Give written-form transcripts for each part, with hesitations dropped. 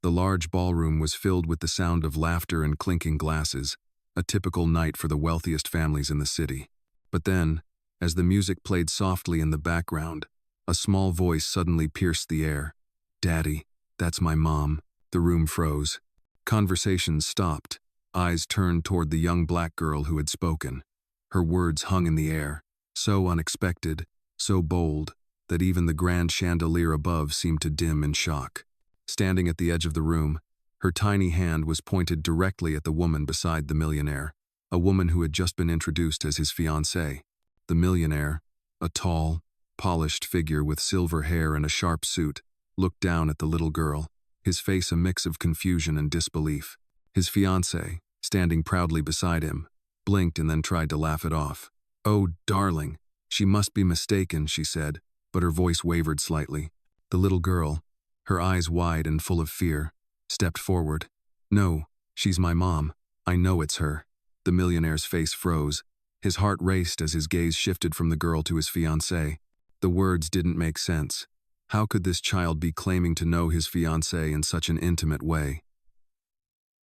The large ballroom was filled with the sound of laughter and clinking glasses, a typical night for the wealthiest families in the city. But then, as the music played softly in the background, a small voice suddenly pierced the air. "Daddy, that's my mom." The room froze. Conversations stopped. Eyes turned toward the young black girl who had spoken. Her words hung in the air, so unexpected, so bold, that even the grand chandelier above seemed to dim in shock. Standing at the edge of the room, her tiny hand was pointed directly at the woman beside the millionaire, a woman who had just been introduced as his fiancée. The millionaire, a tall, polished figure with silver hair and a sharp suit, looked down at the little girl, his face a mix of confusion and disbelief. His fiancée, standing proudly beside him, blinked and then tried to laugh it off. "Oh, darling, she must be mistaken," she said, but her voice wavered slightly. The little girl, her eyes wide and full of fear, stepped forward. "No, she's my mom. I know it's her." The millionaire's face froze. His heart raced as his gaze shifted from the girl to his fiancée. The words didn't make sense. How could this child be claiming to know his fiancée in such an intimate way?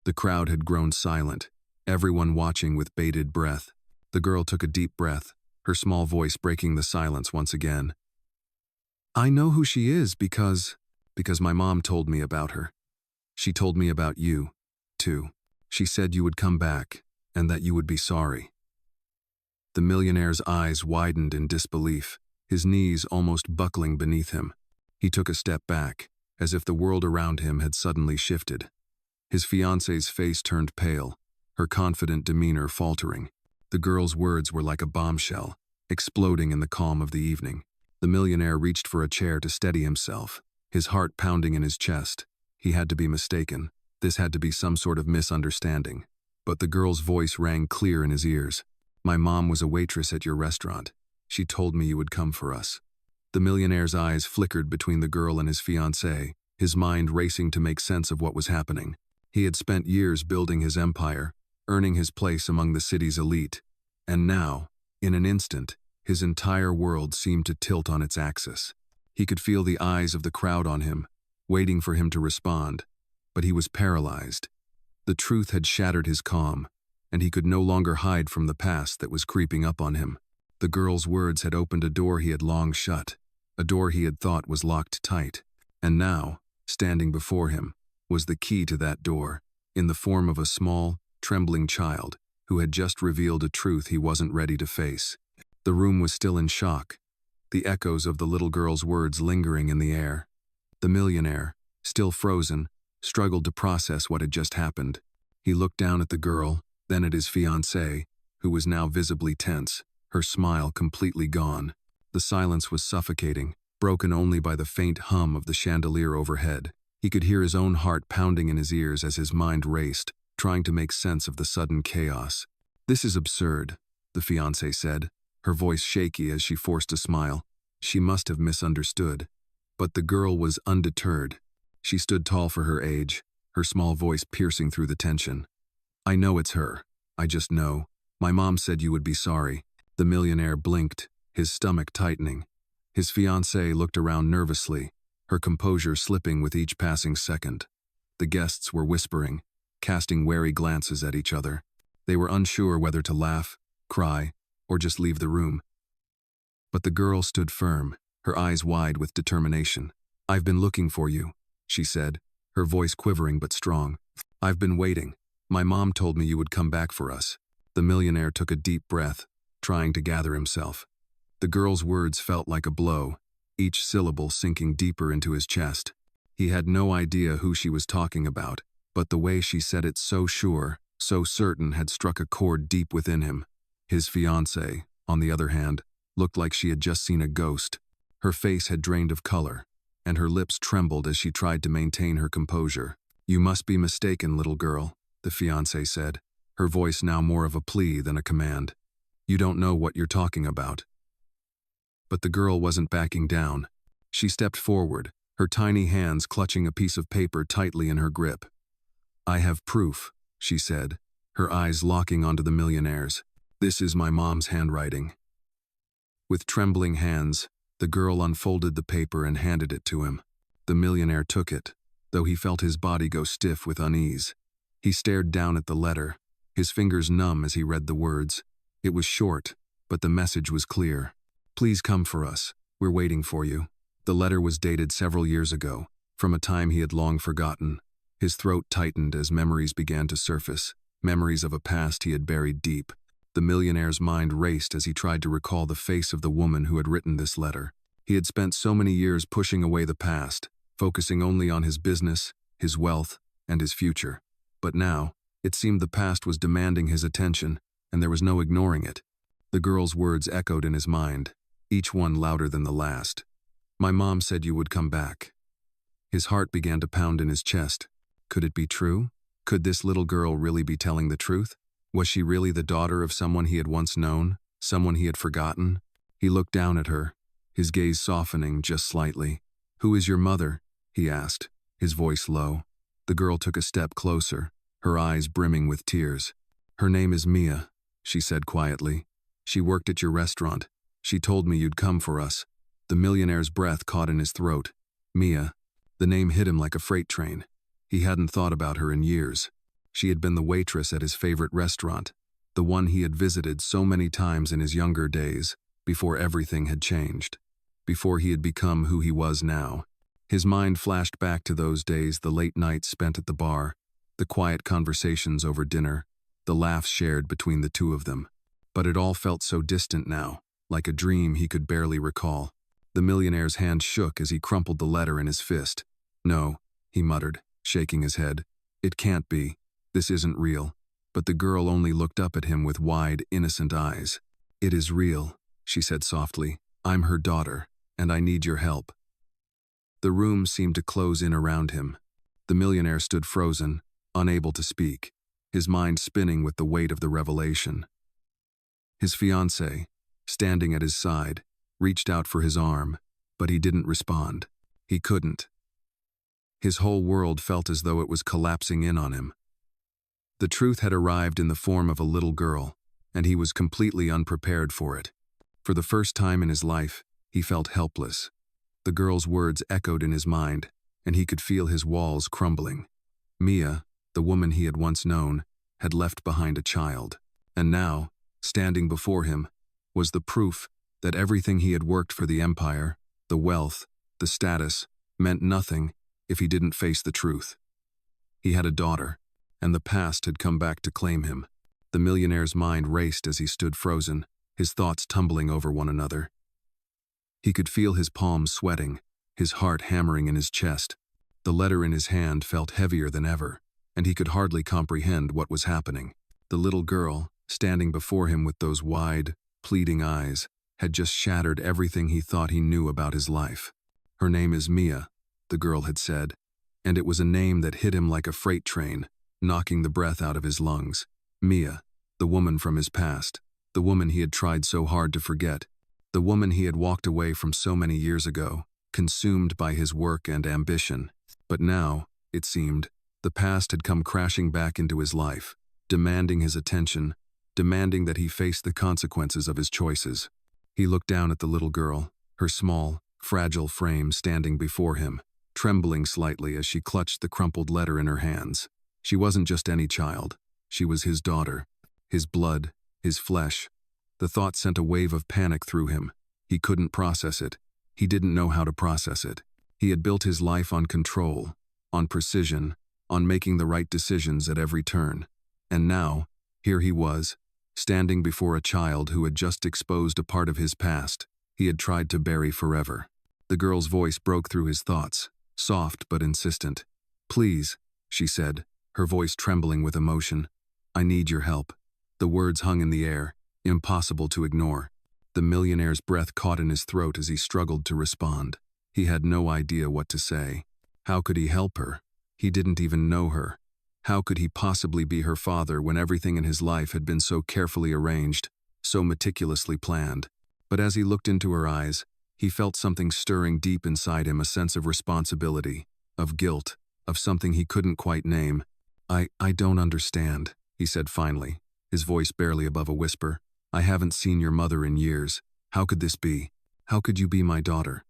The crowd had grown silent, everyone watching with bated breath. The girl took a deep breath, her small voice breaking the silence once again. "I know who she is because my mom told me about her. She told me about you, too. She said you would come back, and that you would be sorry." The millionaire's eyes widened in disbelief, his knees almost buckling beneath him. He took a step back, as if the world around him had suddenly shifted. His fiancée's face turned pale, her confident demeanor faltering. The girl's words were like a bombshell, exploding in the calm of the evening. The millionaire reached for a chair to steady himself, his heart pounding in his chest. He had to be mistaken. This had to be some sort of misunderstanding. But the girl's voice rang clear in his ears. "My mom was a waitress at your restaurant. She told me you would come for us." The millionaire's eyes flickered between the girl and his fiancée, his mind racing to make sense of what was happening. He had spent years building his empire, earning his place among the city's elite. And now, in an instant, his entire world seemed to tilt on its axis. He could feel the eyes of the crowd on him, waiting for him to respond, but he was paralyzed. The truth had shattered his calm, and he could no longer hide from the past that was creeping up on him. The girl's words had opened a door he had long shut, a door he had thought was locked tight. And now, standing before him, was the key to that door, in the form of a small, trembling child who had just revealed a truth he wasn't ready to face. The room was still in shock, the echoes of the little girl's words lingering in the air. The millionaire, still frozen, struggled to process what had just happened. He looked down at the girl, then at his fiancée, who was now visibly tense, her smile completely gone. The silence was suffocating, broken only by the faint hum of the chandelier overhead. He could hear his own heart pounding in his ears as his mind raced, trying to make sense of the sudden chaos. "This is absurd," the fiancée said, her voice shaky as she forced a smile. She must have misunderstood. But the girl was undeterred. She stood tall for her age, her small voice piercing through the tension. "I know it's her. I just know. My mom said you would be sorry." The millionaire blinked, his stomach tightening. His fiancée looked around nervously, her composure slipping with each passing second. The guests were whispering, casting wary glances at each other. They were unsure whether to laugh, cry, or just leave the room. But the girl stood firm, her eyes wide with determination. "I've been looking for you," she said, her voice quivering but strong. "I've been waiting. My mom told me you would come back for us." The millionaire took a deep breath, trying to gather himself. The girl's words felt like a blow, each syllable sinking deeper into his chest. He had no idea who she was talking about, but the way she said it so sure, so certain had struck a chord deep within him. His fiancée, on the other hand, looked like she had just seen a ghost. Her face had drained of color, and her lips trembled as she tried to maintain her composure. "You must be mistaken, little girl," the fiancée said, her voice now more of a plea than a command. "You don't know what you're talking about." But the girl wasn't backing down. She stepped forward, her tiny hands clutching a piece of paper tightly in her grip. "I have proof," she said, her eyes locking onto the millionaire's. "This is my mom's handwriting." With trembling hands, the girl unfolded the paper and handed it to him. The millionaire took it, though he felt his body go stiff with unease. He stared down at the letter, his fingers numb as he read the words. It was short, but the message was clear. "Please come for us. We're waiting for you." The letter was dated several years ago, from a time he had long forgotten. His throat tightened as memories began to surface, memories of a past he had buried deep. The millionaire's mind raced as he tried to recall the face of the woman who had written this letter. He had spent so many years pushing away the past, focusing only on his business, his wealth, and his future. But now, it seemed the past was demanding his attention, and there was no ignoring it. The girl's words echoed in his mind, each one louder than the last. "My mom said you would come back." His heart began to pound in his chest. Could it be true? Could this little girl really be telling the truth? Was she really the daughter of someone he had once known, someone he had forgotten? He looked down at her, his gaze softening just slightly. "Who is your mother?" he asked, his voice low. The girl took a step closer, her eyes brimming with tears. "Her name is Mia," she said quietly. "She worked at your restaurant. She told me you'd come for us." The millionaire's breath caught in his throat. Mia. The name hit him like a freight train. He hadn't thought about her in years. She had been the waitress at his favorite restaurant, the one he had visited so many times in his younger days, before everything had changed, before he had become who he was now. His mind flashed back to those days, the late nights spent at the bar, the quiet conversations over dinner, the laughs shared between the two of them. But it all felt so distant now, like a dream he could barely recall. The millionaire's hand shook as he crumpled the letter in his fist. "No," he muttered, shaking his head. "It can't be. This isn't real." But the girl only looked up at him with wide, innocent eyes. "It is real," she said softly. "I'm her daughter, and I need your help." The room seemed to close in around him. The millionaire stood frozen, unable to speak, his mind spinning with the weight of the revelation. His fiancée, standing at his side, reached out for his arm, but he didn't respond. He couldn't. His whole world felt as though it was collapsing in on him. The truth had arrived in the form of a little girl, and he was completely unprepared for it. For the first time in his life, he felt helpless. The girl's words echoed in his mind, and he could feel his walls crumbling. Mia, the woman he had once known, had left behind a child, and now, standing before him, was the proof that everything he had worked for, the empire, the wealth, the status, meant nothing if he didn't face the truth. He had a daughter, and the past had come back to claim him. The millionaire's mind raced as he stood frozen, his thoughts tumbling over one another. He could feel his palms sweating, his heart hammering in his chest. The letter in his hand felt heavier than ever, and he could hardly comprehend what was happening. The little girl, standing before him with those wide, pleading eyes, had just shattered everything he thought he knew about his life. "Her name is Mia," the girl had said, and it was a name that hit him like a freight train, knocking the breath out of his lungs. Mia, the woman from his past, the woman he had tried so hard to forget, the woman he had walked away from so many years ago, consumed by his work and ambition. But now, it seemed, the past had come crashing back into his life, demanding his attention, demanding that he face the consequences of his choices. He looked down at the little girl, her small, fragile frame standing before him, trembling slightly as she clutched the crumpled letter in her hands. She wasn't just any child. She was his daughter, his blood, his flesh. The thought sent a wave of panic through him. He couldn't process it. He didn't know how to process it. He had built his life on control, on precision, on making the right decisions at every turn. And now, here he was, standing before a child who had just exposed a part of his past he had tried to bury forever. The girl's voice broke through his thoughts, soft but insistent. "Please," she said, her voice trembling with emotion. "I need your help." The words hung in the air, impossible to ignore. The millionaire's breath caught in his throat as he struggled to respond. He had no idea what to say. How could he help her? He didn't even know her. How could he possibly be her father when everything in his life had been so carefully arranged, so meticulously planned? But as he looked into her eyes, he felt something stirring deep inside him, a sense of responsibility, of guilt, of something he couldn't quite name. I don't understand," he said finally, his voice barely above a whisper. "I haven't seen your mother in years. How could this be? How could you be my daughter?"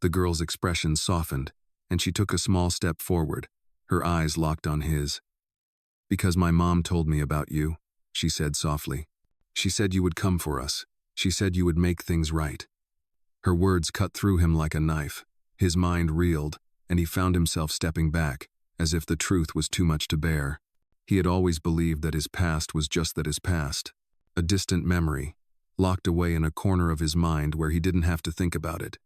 The girl's expression softened, and she took a small step forward, her eyes locked on his. "Because my mom told me about you," she said softly. "She said you would come for us. She said you would make things right." Her words cut through him like a knife. His mind reeled, and he found himself stepping back, as if the truth was too much to bear. He had always believed that his past was just that, his past. A distant memory, locked away in a corner of his mind where he didn't have to think about it.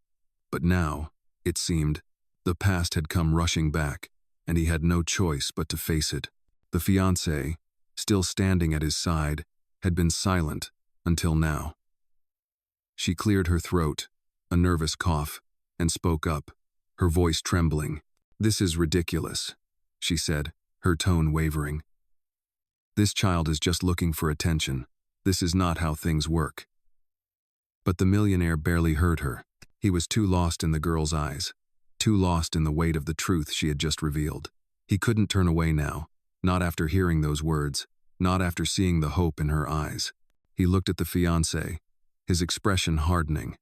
But now, it seemed, the past had come rushing back, and he had no choice but to face it. The fiancée, still standing at his side, had been silent until now. She cleared her throat, a nervous cough, and spoke up, her voice trembling. "This is ridiculous," she said, her tone wavering. "This child is just looking for attention. This is not how things work." But the millionaire barely heard her. He was too lost in the girl's eyes, too lost in the weight of the truth she had just revealed. He couldn't turn away now, not after hearing those words, not after seeing the hope in her eyes. He looked at the fiancée, his expression hardening.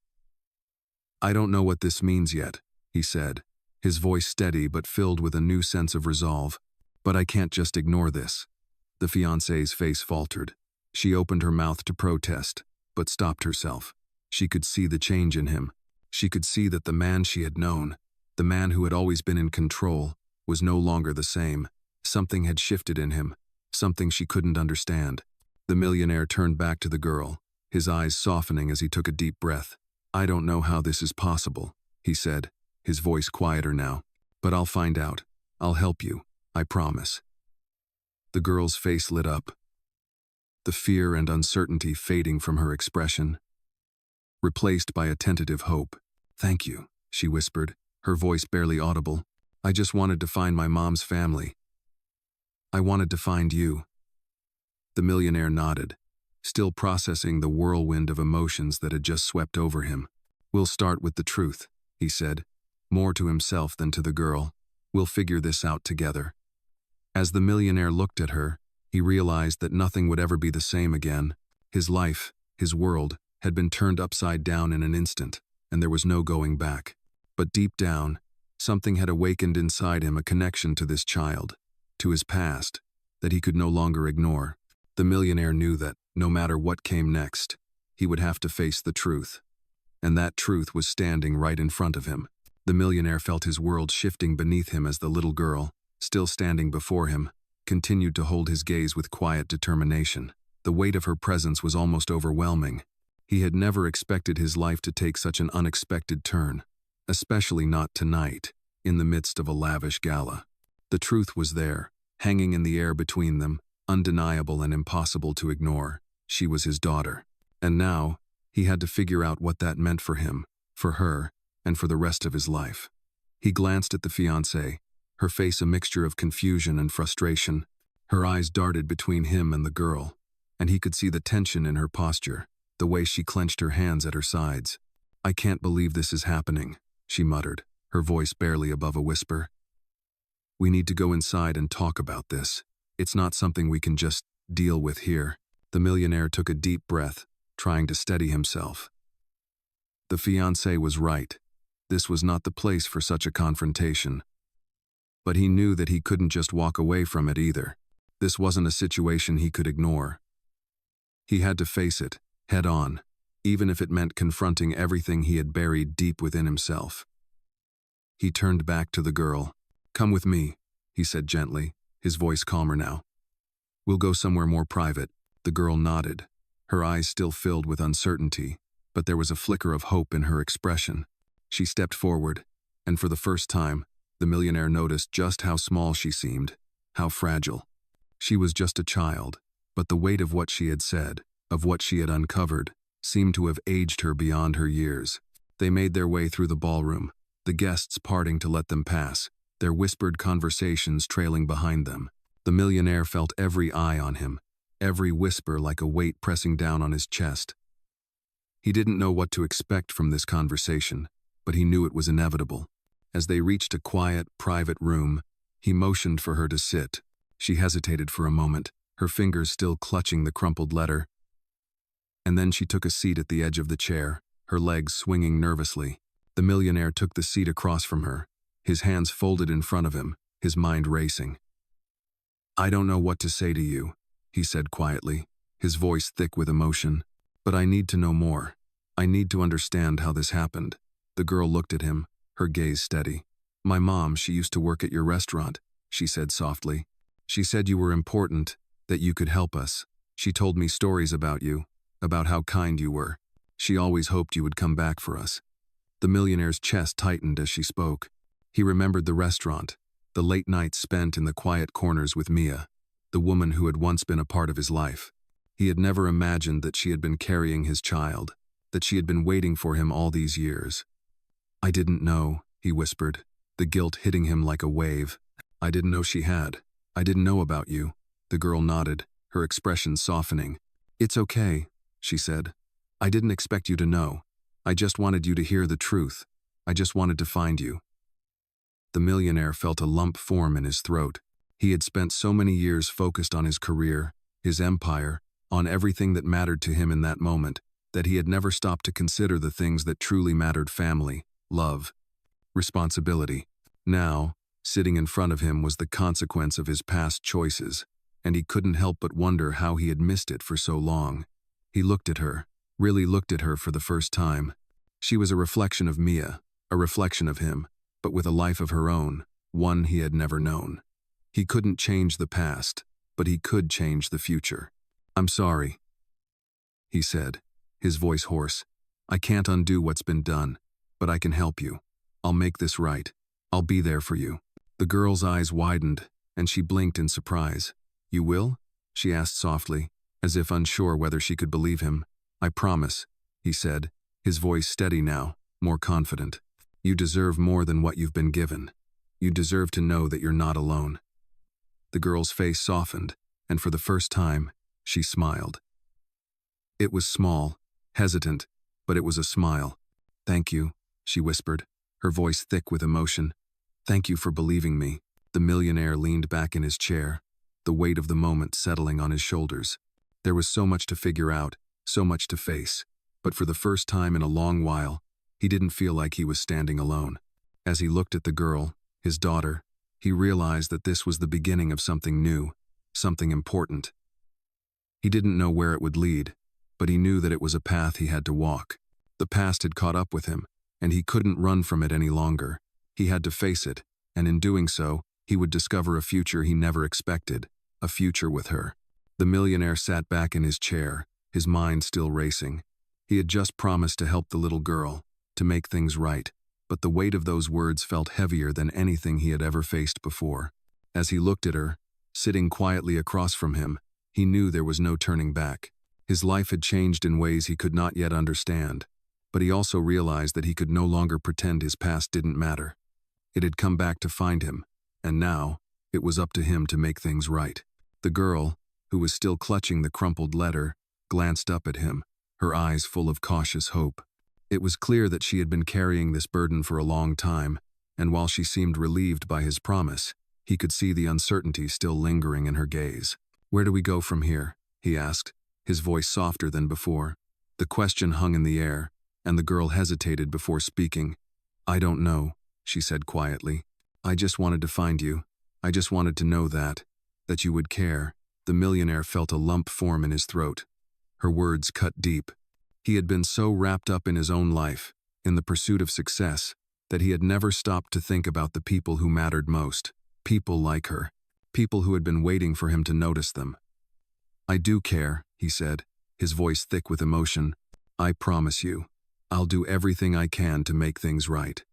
"I don't know what this means yet," he said, his voice steady but filled with a new sense of resolve. "But I can't just ignore this." The fiancée's face faltered. She opened her mouth to protest, but stopped herself. She could see the change in him. She could see that the man she had known, the man who had always been in control, was no longer the same. Something had shifted in him, something she couldn't understand. The millionaire turned back to the girl, his eyes softening as he took a deep breath. "I don't know how this is possible," he said, his voice quieter now. "But I'll find out. I'll help you, I promise." The girl's face lit up, the fear and uncertainty fading from her expression, replaced by a tentative hope. "Thank you," she whispered, her voice barely audible. "I just wanted to find my mom's family. I wanted to find you." The millionaire nodded, still processing the whirlwind of emotions that had just swept over him. "We'll start with the truth," he said, more to himself than to the girl. "We'll figure this out together." As the millionaire looked at her, he realized that nothing would ever be the same again. His life, his world, had been turned upside down in an instant, and there was no going back. But deep down, something had awakened inside him, a connection to this child, to his past, that he could no longer ignore. The millionaire knew that, no matter what came next, he would have to face the truth. And that truth was standing right in front of him. The millionaire felt his world shifting beneath him as the little girl, still standing before him, continued to hold his gaze with quiet determination. The weight of her presence was almost overwhelming. He had never expected his life to take such an unexpected turn, especially not tonight, in the midst of a lavish gala. The truth was there, hanging in the air between them, undeniable and impossible to ignore. She was his daughter. And now, he had to figure out what that meant for him, for her, and for the rest of his life. He glanced at the fiancée, her face a mixture of confusion and frustration. Her eyes darted between him and the girl, and he could see the tension in her posture, the way she clenched her hands at her sides. "I can't believe this is happening," she muttered, her voice barely above a whisper. "We need to go inside and talk about this. It's not something we can just deal with here." The millionaire took a deep breath, trying to steady himself. The fiancée was right. This was not the place for such a confrontation. But he knew that he couldn't just walk away from it either. This wasn't a situation he could ignore. He had to face it, head on, even if it meant confronting everything he had buried deep within himself. He turned back to the girl. "Come with me," he said gently, his voice calmer now. "We'll go somewhere more private." The girl nodded, her eyes still filled with uncertainty, but there was a flicker of hope in her expression. She stepped forward, and for the first time, the millionaire noticed just how small she seemed, how fragile. She was just a child, but the weight of what she had said, of what she had uncovered, seemed to have aged her beyond her years. They made their way through the ballroom, the guests parting to let them pass, their whispered conversations trailing behind them. The millionaire felt every eye on him, every whisper like a weight pressing down on his chest. He didn't know what to expect from this conversation, but he knew it was inevitable. As they reached a quiet, private room, he motioned for her to sit. She hesitated for a moment, her fingers still clutching the crumpled letter. And then she took a seat at the edge of the chair, her legs swinging nervously. The millionaire took the seat across from her, his hands folded in front of him, his mind racing. "I don't know what to say to you," he said quietly, his voice thick with emotion. "But I need to know more. I need to understand how this happened." The girl looked at him, her gaze steady. "My mom, she used to work at your restaurant," she said softly. "She said you were important, that you could help us. She told me stories about you, about how kind you were. She always hoped you would come back for us." The millionaire's chest tightened as she spoke. He remembered the restaurant, the late nights spent in the quiet corners with Mia, the woman who had once been a part of his life. He had never imagined that she had been carrying his child, that she had been waiting for him all these years. "I didn't know," he whispered, the guilt hitting him like a wave. "I didn't know she had. I didn't know about you." The girl nodded, her expression softening. "It's okay," she said. "I didn't expect you to know. I just wanted you to hear the truth. I just wanted to find you." The millionaire felt a lump form in his throat. He had spent so many years focused on his career, his empire, on everything that mattered to him in that moment, that he had never stopped to consider the things that truly mattered: family, love, responsibility. Now, sitting in front of him was the consequence of his past choices, and he couldn't help but wonder how he had missed it for so long. He looked at her, really looked at her for the first time. She was a reflection of Mia, a reflection of him, but with a life of her own, one he had never known. He couldn't change the past, but he could change the future. "I'm sorry," he said, his voice hoarse. "I can't undo what's been done, but I can help you. I'll make this right. I'll be there for you." The girl's eyes widened, and she blinked in surprise. "You will?" she asked softly, as if unsure whether she could believe him. "I promise," he said, his voice steady now, more confident. "You deserve more than what you've been given. You deserve to know that you're not alone." The girl's face softened, and for the first time, she smiled. It was small, hesitant, but it was a smile. "Thank you," she whispered, her voice thick with emotion. "Thank you for believing me." The millionaire leaned back in his chair, the weight of the moment settling on his shoulders. There was so much to figure out, so much to face, but for the first time in a long while, he didn't feel like he was standing alone. As he looked at the girl, his daughter, he realized that this was the beginning of something new, something important. He didn't know where it would lead, but he knew that it was a path he had to walk. The past had caught up with him, and he couldn't run from it any longer. He had to face it, and in doing so, he would discover a future he never expected, a future with her. The millionaire sat back in his chair, his mind still racing. He had just promised to help the little girl, to make things right, but the weight of those words felt heavier than anything he had ever faced before. As he looked at her, sitting quietly across from him, he knew there was no turning back. His life had changed in ways he could not yet understand, but he also realized that he could no longer pretend his past didn't matter. It had come back to find him, and now, it was up to him to make things right. The girl, who was still clutching the crumpled letter, glanced up at him, her eyes full of cautious hope. It was clear that she had been carrying this burden for a long time, and while she seemed relieved by his promise, he could see the uncertainty still lingering in her gaze. "Where do we go from here?" he asked, his voice softer than before. The question hung in the air, and the girl hesitated before speaking. "I don't know," she said quietly. "I just wanted to find you. I just wanted to know that you would care." The millionaire felt a lump form in his throat. Her words cut deep. He had been so wrapped up in his own life, in the pursuit of success, that he had never stopped to think about the people who mattered most, people like her, people who had been waiting for him to notice them. "I do care," he said, his voice thick with emotion. "I promise you, I'll do everything I can to make things right."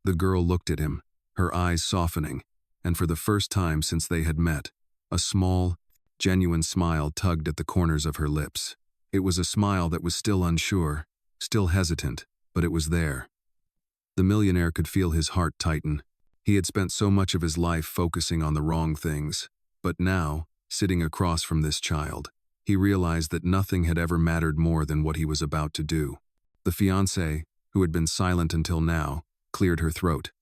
The girl looked at him, her eyes softening, and for the first time since they had met, a small, genuine smile tugged at the corners of her lips. It was a smile that was still unsure, still hesitant, but it was there. The millionaire could feel his heart tighten. He had spent so much of his life focusing on the wrong things, but now, sitting across from this child, he realized that nothing had ever mattered more than what he was about to do. The fiancée, who had been silent until now, cleared her throat.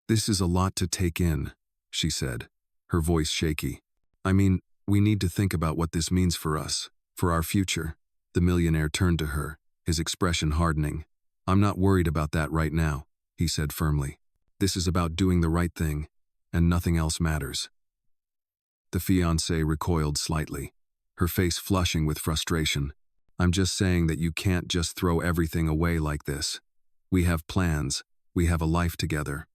"This is a lot to take in," she said, her voice shaky. "I mean, we need to think about what this means for us, for our future." The millionaire turned to her, his expression hardening. "I'm not worried about that right now. he said firmly. "This is about doing the right thing, and nothing else matters." The fiancée recoiled slightly, her face flushing with frustration. "I'm just saying that you can't just throw everything away like this. We have plans. We have a life together."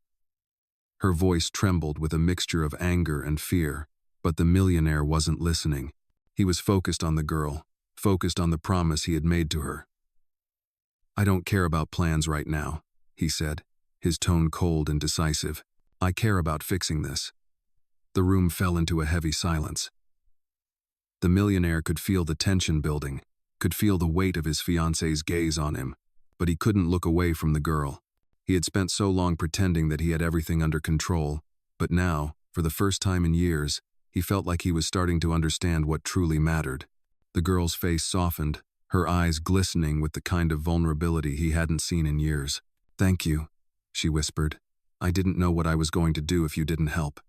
Her voice trembled with a mixture of anger and fear, but the millionaire wasn't listening. He was focused on the girl, focused on the promise he had made to her. "I don't care about plans right now," he said, his tone cold and decisive. "I care about fixing this." The room fell into a heavy silence. The millionaire could feel the tension building, could feel the weight of his fiancée's gaze on him, but he couldn't look away from the girl. He had spent so long pretending that he had everything under control, but now, for the first time in years, he felt like he was starting to understand what truly mattered. The girl's face softened, her eyes glistening with the kind of vulnerability he hadn't seen in years. "Thank you," she whispered. "I didn't know what I was going to do if you didn't help."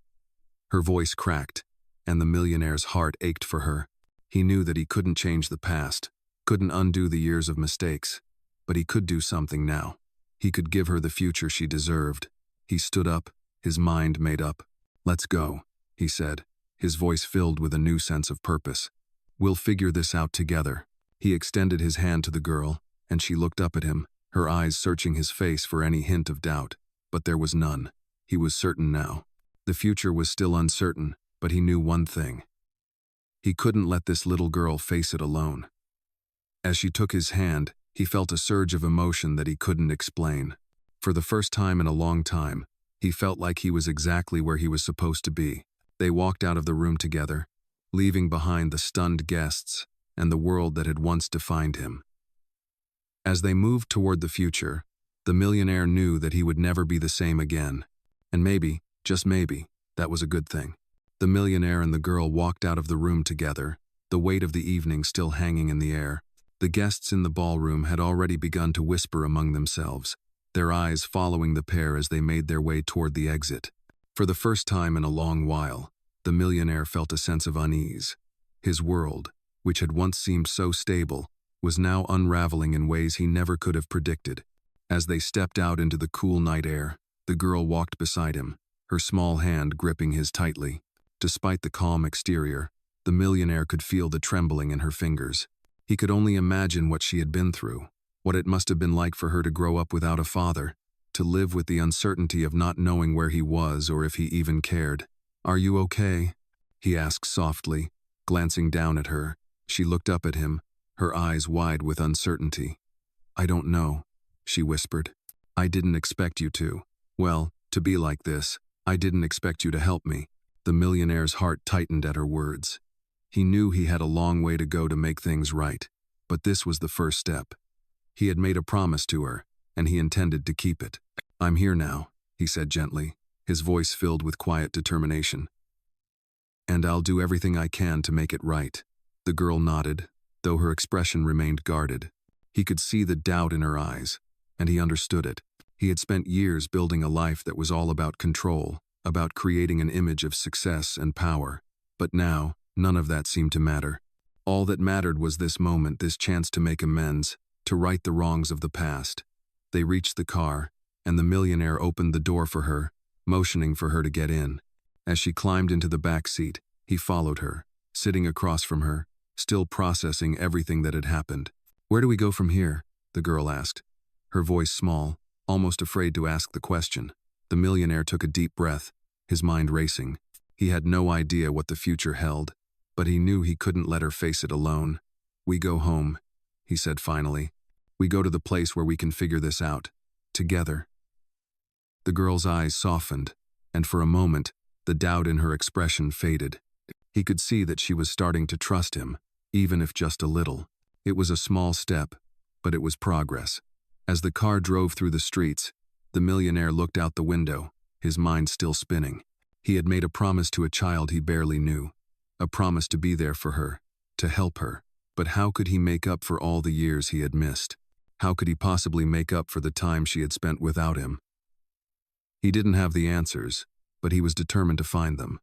Her voice cracked, and the millionaire's heart ached for her. He knew that he couldn't change the past, couldn't undo the years of mistakes, but he could do something now. He could give her the future she deserved. He stood up, his mind made up. "Let's go," he said, his voice filled with a new sense of purpose. "We'll figure this out together." He extended his hand to the girl, and she looked up at him, her eyes searching his face for any hint of doubt. But there was none. He was certain now. The future was still uncertain, but he knew one thing. He couldn't let this little girl face it alone. As she took his hand, he felt a surge of emotion that he couldn't explain. For the first time in a long time, he felt like he was exactly where he was supposed to be. They walked out of the room together, leaving behind the stunned guests and the world that had once defined him. As they moved toward the future, the millionaire knew that he would never be the same again. And maybe, just maybe, that was a good thing. The millionaire and the girl walked out of the room together, the weight of the evening still hanging in the air. The guests in the ballroom had already begun to whisper among themselves, their eyes following the pair as they made their way toward the exit. For the first time in a long while, the millionaire felt a sense of unease. His world, which had once seemed so stable, was now unraveling in ways he never could have predicted. As they stepped out into the cool night air, the girl walked beside him, her small hand gripping his tightly. Despite the calm exterior, the millionaire could feel the trembling in her fingers. He could only imagine what she had been through, what it must have been like for her to grow up without a father, to live with the uncertainty of not knowing where he was or if he even cared. "Are you okay?" he asked softly, glancing down at her. She looked up at him, her eyes wide with uncertainty. "I don't know," she whispered. "I didn't expect you to. Well, to be like this. I didn't expect you to help me." The millionaire's heart tightened at her words. He knew he had a long way to go to make things right, but this was the first step. He had made a promise to her, and he intended to keep it. "I'm here now," he said gently, his voice filled with quiet determination. "And I'll do everything I can to make it right." The girl nodded, though her expression remained guarded. He could see the doubt in her eyes, and he understood it. He had spent years building a life that was all about control, about creating an image of success and power. But now, none of that seemed to matter. All that mattered was this moment, this chance to make amends, to right the wrongs of the past. They reached the car, and the millionaire opened the door for her, motioning for her to get in. As she climbed into the back seat, he followed her, sitting across from her, still processing everything that had happened. "Where do we go from here?" the girl asked, her voice small, almost afraid to ask the question. The millionaire took a deep breath, his mind racing. He had no idea what the future held, but he knew he couldn't let her face it alone. "We go home," he said finally. "We go to the place where we can figure this out. Together." The girl's eyes softened, and for a moment, the doubt in her expression faded. He could see that she was starting to trust him, even if just a little. It was a small step, but it was progress. As the car drove through the streets, the millionaire looked out the window, his mind still spinning. He had made a promise to a child he barely knew, a promise to be there for her, to help her. But how could he make up for all the years he had missed? How could he possibly make up for the time she had spent without him? He didn't have the answers, but he was determined to find them.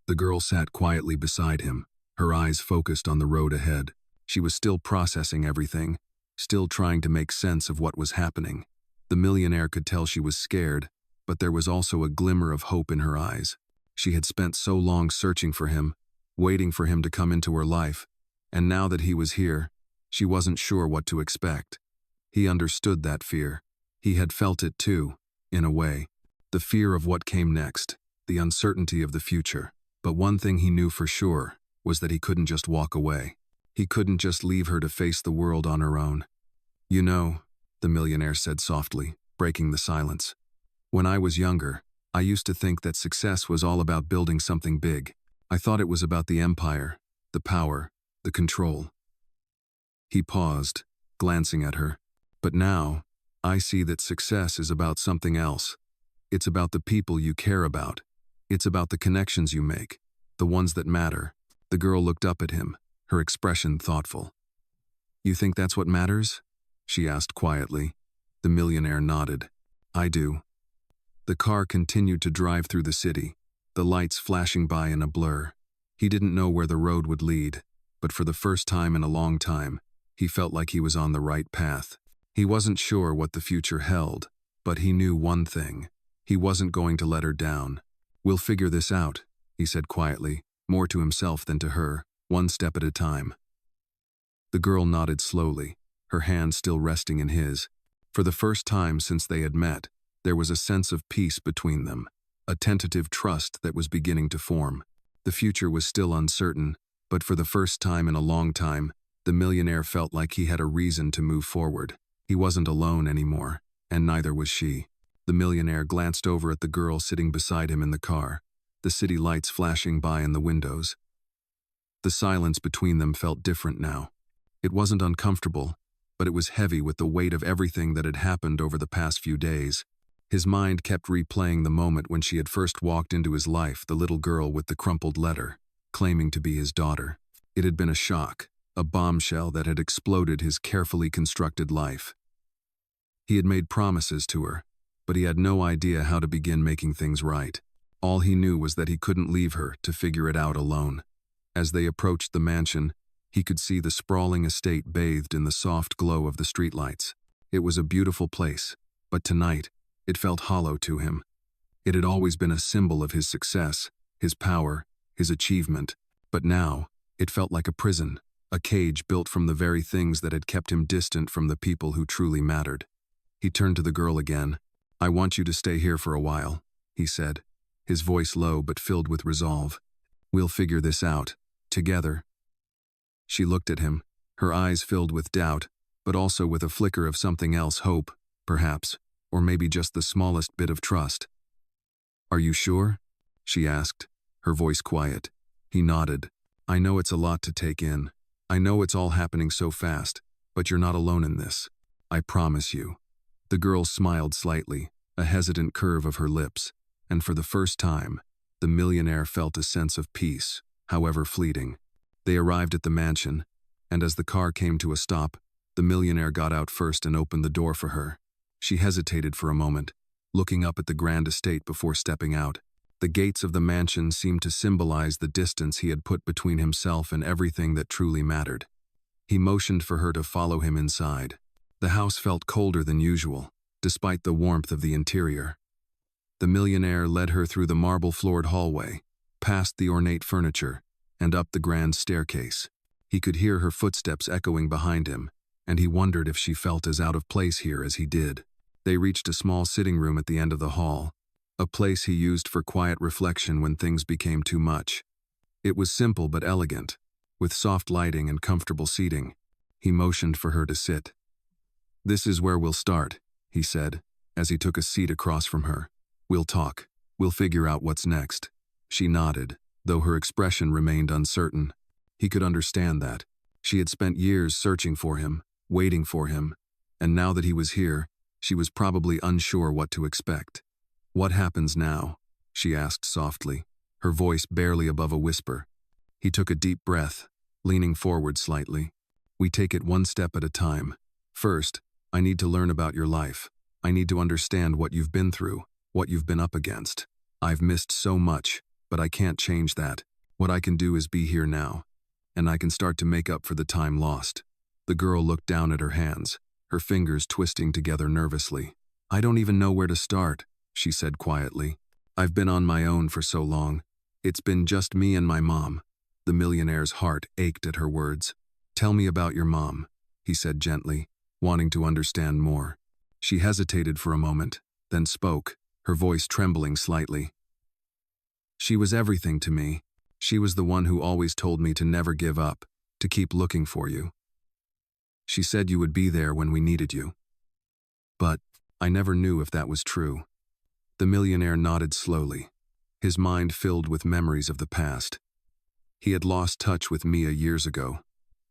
The girl sat quietly beside him, her eyes focused on the road ahead. She was still processing everything, still trying to make sense of what was happening. The millionaire could tell she was scared, but there was also a glimmer of hope in her eyes. She had spent so long searching for him, waiting for him to come into her life, and now that he was here, she wasn't sure what to expect. He understood that fear. He had felt it too, in a way. The fear of what came next, the uncertainty of the future. But one thing he knew for sure was that he couldn't just walk away. He couldn't just leave her to face the world on her own. "You know," the millionaire said softly, breaking the silence, "when I was younger, I used to think that success was all about building something big. I thought it was about the empire, the power, the control." He paused, glancing at her. "But now, I see that success is about something else. It's about the people you care about. It's about the connections you make, the ones that matter." The girl looked up at him, her expression thoughtful. "You think that's what matters?" she asked quietly. The millionaire nodded. "I do." The car continued to drive through the city, the lights flashing by in a blur. He didn't know where the road would lead, but for the first time in a long time, he felt like he was on the right path. He wasn't sure what the future held, but he knew one thing. He wasn't going to let her down. "We'll figure this out," he said quietly, more to himself than to her, one step at a time. The girl nodded slowly, her hand still resting in his. For the first time since they had met, there was a sense of peace between them, a tentative trust that was beginning to form. The future was still uncertain, but for the first time in a long time, the millionaire felt like he had a reason to move forward. He wasn't alone anymore, and neither was she. The millionaire glanced over at the girl sitting beside him in the car, the city lights flashing by in the windows. The silence between them felt different now. It wasn't uncomfortable, but it was heavy with the weight of everything that had happened over the past few days. His mind kept replaying the moment when she had first walked into his life, the little girl with the crumpled letter, claiming to be his daughter. It had been a shock, a bombshell that had exploded his carefully constructed life. He had made promises to her, but he had no idea how to begin making things right. All he knew was that he couldn't leave her to figure it out alone. As they approached the mansion, he could see the sprawling estate bathed in the soft glow of the streetlights. It was a beautiful place, but tonight, it felt hollow to him. It had always been a symbol of his success, his power, his achievement, but now, it felt like a prison, a cage built from the very things that had kept him distant from the people who truly mattered. He turned to the girl again. "I want you to stay here for a while," he said, his voice low but filled with resolve. "We'll figure this out, together." She looked at him, her eyes filled with doubt, but also with a flicker of something else, hope, perhaps, or maybe just the smallest bit of trust. "Are you sure?" she asked, her voice quiet. He nodded. "I know it's a lot to take in. I know it's all happening so fast, but you're not alone in this. I promise you." The girl smiled slightly, a hesitant curve of her lips, and for the first time, the millionaire felt a sense of peace, however fleeting. They arrived at the mansion, and as the car came to a stop, the millionaire got out first and opened the door for her. She hesitated for a moment, looking up at the grand estate before stepping out. The gates of the mansion seemed to symbolize the distance he had put between himself and everything that truly mattered. He motioned for her to follow him inside. The house felt colder than usual, despite the warmth of the interior. The millionaire led her through the marble-floored hallway, past the ornate furniture, and up the grand staircase. He could hear her footsteps echoing behind him, and he wondered if she felt as out of place here as he did. They reached a small sitting room at the end of the hall, a place he used for quiet reflection when things became too much. It was simple but elegant, with soft lighting and comfortable seating. He motioned for her to sit. "This is where we'll start," he said, as he took a seat across from her. "We'll talk. We'll figure out what's next." She nodded, though her expression remained uncertain. He could understand that. She had spent years searching for him, waiting for him, and now that he was here, she was probably unsure what to expect. "What happens now?" she asked softly, her voice barely above a whisper. He took a deep breath, leaning forward slightly. "We take it one step at a time. First, I need to learn about your life. I need to understand what you've been through, what you've been up against. I've missed so much, but I can't change that. What I can do is be here now, and I can start to make up for the time lost." The girl looked down at her hands, her fingers twisting together nervously. I don't even know where to start, she said quietly. I've been on my own for so long. It's been just me and my mom. The millionaire's heart ached at her words. Tell me about your mom, he said gently, wanting to understand more. She hesitated for a moment, then spoke, her voice trembling slightly. She was everything to me. She was the one who always told me to never give up, to keep looking for you. She said you would be there when we needed you. But I never knew if that was true. The millionaire nodded slowly, his mind filled with memories of the past. He had lost touch with Mia years ago,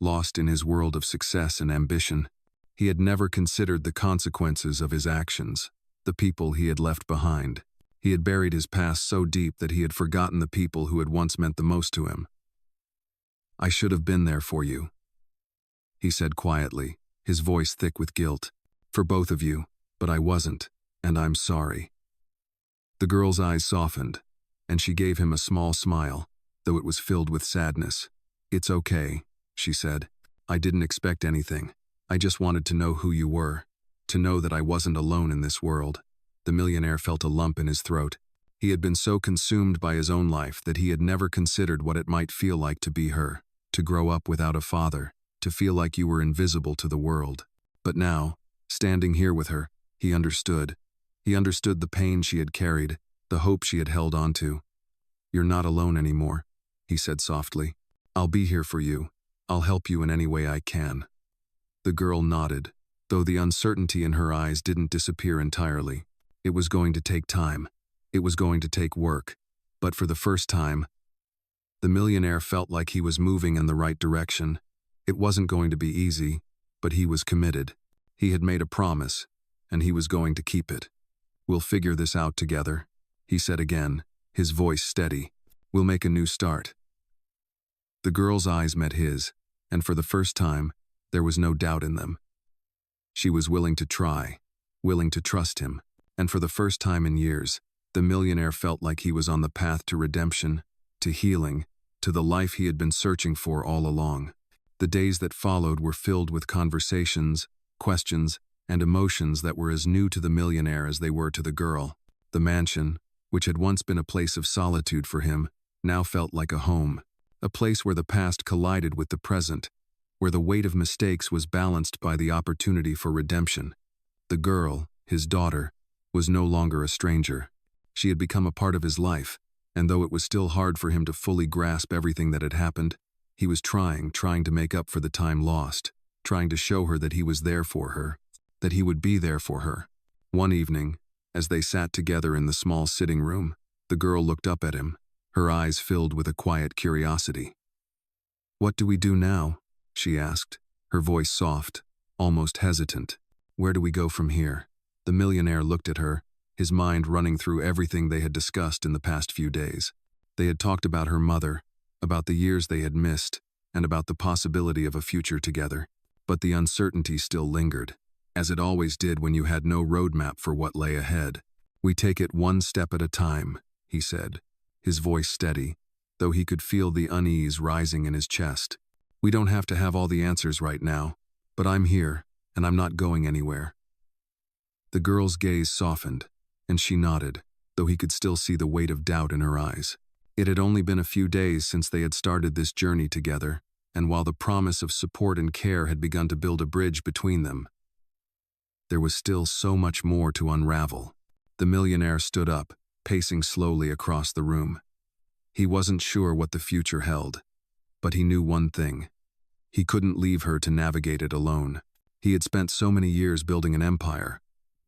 lost in his world of success and ambition. He had never considered the consequences of his actions, the people he had left behind. He had buried his past so deep that he had forgotten the people who had once meant the most to him. I should have been there for you, he said quietly, his voice thick with guilt. For both of you, but I wasn't, and I'm sorry. The girl's eyes softened, and she gave him a small smile, though it was filled with sadness. It's okay, she said. I didn't expect anything. I just wanted to know who you were, to know that I wasn't alone in this world. The millionaire felt a lump in his throat. He had been so consumed by his own life that he had never considered what it might feel like to be her, to grow up without a father, to feel like you were invisible to the world. But now, standing here with her, he understood. He understood the pain she had carried, the hope she had held on to. You're not alone anymore, he said softly. I'll be here for you. I'll help you in any way I can. The girl nodded, though the uncertainty in her eyes didn't disappear entirely. It was going to take time. It was going to take work. But for the first time, the millionaire felt like he was moving in the right direction. It wasn't going to be easy, but he was committed. He had made a promise, and he was going to keep it. We'll figure this out together, he said again, his voice steady. We'll make a new start. The girl's eyes met his, and for the first time, there was no doubt in them. She was willing to try, willing to trust him, and for the first time in years, the millionaire felt like he was on the path to redemption, to healing, to the life he had been searching for all along. The days that followed were filled with conversations, questions, and emotions that were as new to the millionaire as they were to the girl. The mansion, which had once been a place of solitude for him, now felt like a home, a place where the past collided with the present, where the weight of mistakes was balanced by the opportunity for redemption. The girl, his daughter, was no longer a stranger. She had become a part of his life, and though it was still hard for him to fully grasp everything that had happened, he was trying to make up for the time lost, trying to show her that he was there for her, that he would be there for her. One evening, as they sat together in the small sitting room, the girl looked up at him, her eyes filled with a quiet curiosity. What do we do now? She asked, her voice soft, almost hesitant. Where do we go from here? The millionaire looked at her, his mind running through everything they had discussed in the past few days. They had talked about her mother, about the years they had missed, and about the possibility of a future together. But the uncertainty still lingered, as it always did when you had no roadmap for what lay ahead. We take it one step at a time, he said, his voice steady, though he could feel the unease rising in his chest. We don't have to have all the answers right now, but I'm here, and I'm not going anywhere. The girl's gaze softened, and she nodded, though he could still see the weight of doubt in her eyes. It had only been a few days since they had started this journey together, and while the promise of support and care had begun to build a bridge between them, there was still so much more to unravel. The millionaire stood up, pacing slowly across the room. He wasn't sure what the future held, but he knew one thing. He couldn't leave her to navigate it alone. He had spent so many years building an empire,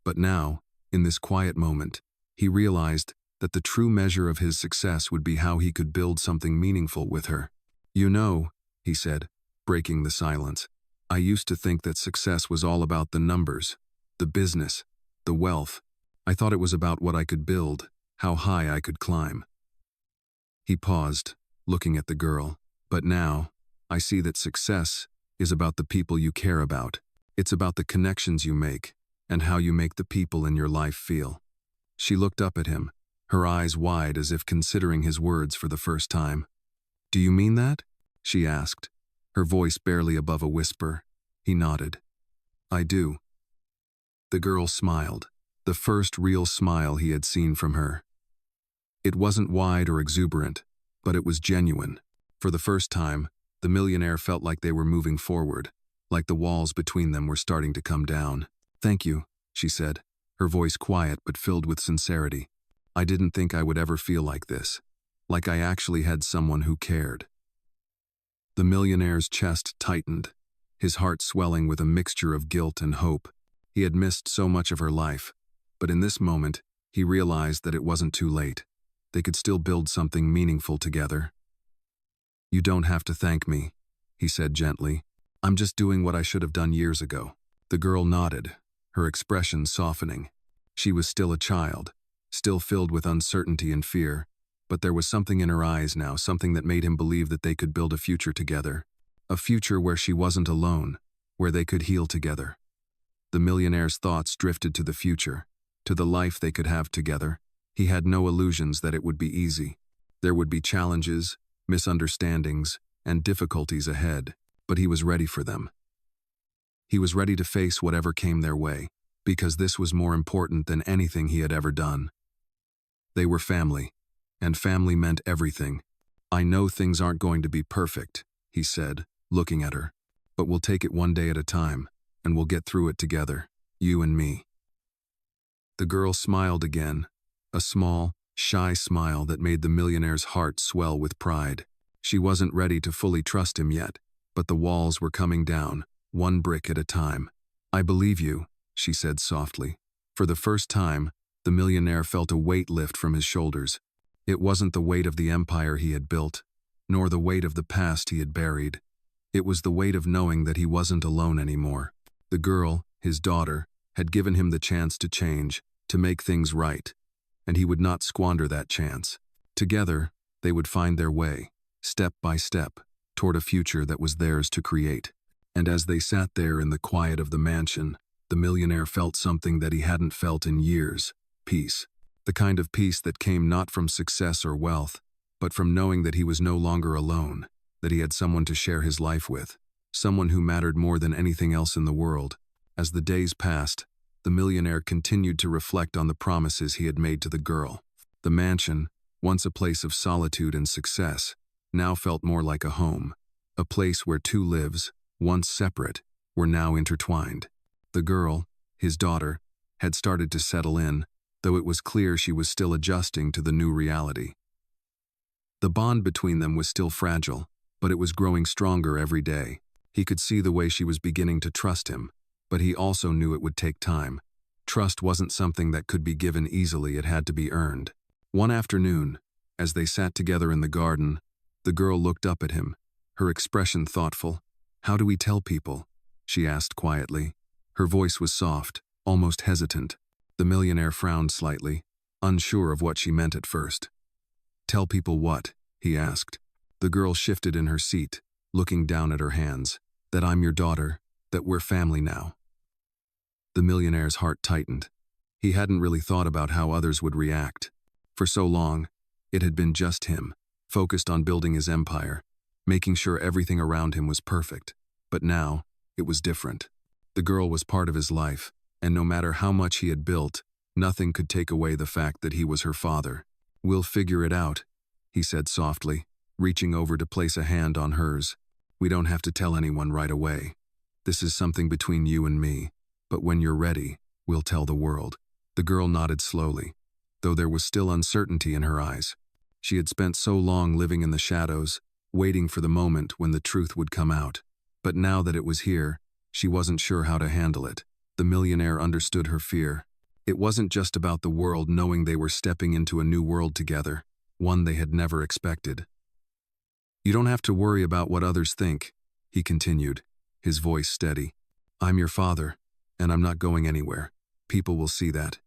but now, in this quiet moment, he realized that the true measure of his success would be how he could build something meaningful with her. You know, he said, breaking the silence, I used to think that success was all about the numbers, the business, the wealth. I thought it was about what I could build, how high I could climb. He paused, looking at the girl. But now, I see that success is about the people you care about. It's about the connections you make, and how you make the people in your life feel. She looked up at him, her eyes wide as if considering his words for the first time. Do you mean that? She asked, her voice barely above a whisper. He nodded. I do. The girl smiled, the first real smile he had seen from her. It wasn't wide or exuberant, but it was genuine. For the first time, the millionaire felt like they were moving forward, like the walls between them were starting to come down. "Thank you," she said, her voice quiet but filled with sincerity. "I didn't think I would ever feel like this, like I actually had someone who cared." The millionaire's chest tightened, his heart swelling with a mixture of guilt and hope. He had missed so much of her life, but in this moment, he realized that it wasn't too late. They could still build something meaningful together. "You don't have to thank me," he said gently. "I'm just doing what I should have done years ago." The girl nodded, her expression softening. She was still a child, still filled with uncertainty and fear, but there was something in her eyes now, something that made him believe that they could build a future together. A future where she wasn't alone, where they could heal together. The millionaire's thoughts drifted to the future, to the life they could have together. He had no illusions that it would be easy. There would be challenges, misunderstandings, and difficulties ahead, but he was ready for them. He was ready to face whatever came their way, because this was more important than anything he had ever done. They were family, and family meant everything. "I know things aren't going to be perfect," he said, looking at her, "but we'll take it one day at a time, and we'll get through it together, you and me." The girl smiled again, a small, shy smile that made the millionaire's heart swell with pride. She wasn't ready to fully trust him yet, but the walls were coming down, one brick at a time. "I believe you," she said softly. For the first time, the millionaire felt a weight lift from his shoulders. It wasn't the weight of the empire he had built, nor the weight of the past he had buried. It was the weight of knowing that he wasn't alone anymore. The girl, his daughter, had given him the chance to change, to make things right, and he would not squander that chance. Together, they would find their way, step by step, toward a future that was theirs to create. And as they sat there in the quiet of the mansion, the millionaire felt something that he hadn't felt in years: peace. The kind of peace that came not from success or wealth, but from knowing that he was no longer alone, that he had someone to share his life with, someone who mattered more than anything else in the world. As the days passed, the millionaire continued to reflect on the promises he had made to the girl. The mansion, once a place of solitude and success, now felt more like a home, a place where two lives, once separate, were now intertwined. The girl, his daughter, had started to settle in, though it was clear she was still adjusting to the new reality. The bond between them was still fragile, but it was growing stronger every day. He could see the way she was beginning to trust him, but he also knew it would take time. Trust wasn't something that could be given easily, it had to be earned. One afternoon, as they sat together in the garden, the girl looked up at him, her expression thoughtful. "How do we tell people?" she asked quietly. Her voice was soft, almost hesitant. The millionaire frowned slightly, unsure of what she meant at first. "Tell people what?" he asked. The girl shifted in her seat, looking down at her hands. "That I'm your daughter, that we're family now." The millionaire's heart tightened. He hadn't really thought about how others would react. For so long, it had been just him, focused on building his empire, making sure everything around him was perfect. But now, it was different. The girl was part of his life, and no matter how much he had built, nothing could take away the fact that he was her father. "We'll figure it out," he said softly, reaching over to place a hand on hers. "We don't have to tell anyone right away. This is something between you and me, but when you're ready, we'll tell the world." The girl nodded slowly, though there was still uncertainty in her eyes. She had spent so long living in the shadows, waiting for the moment when the truth would come out. But now that it was here, she wasn't sure how to handle it. The millionaire understood her fear. It wasn't just about the world knowing they were stepping into a new world together, one they had never expected. "You don't have to worry about what others think," he continued, his voice steady. "I'm your father, and I'm not going anywhere. People will see that."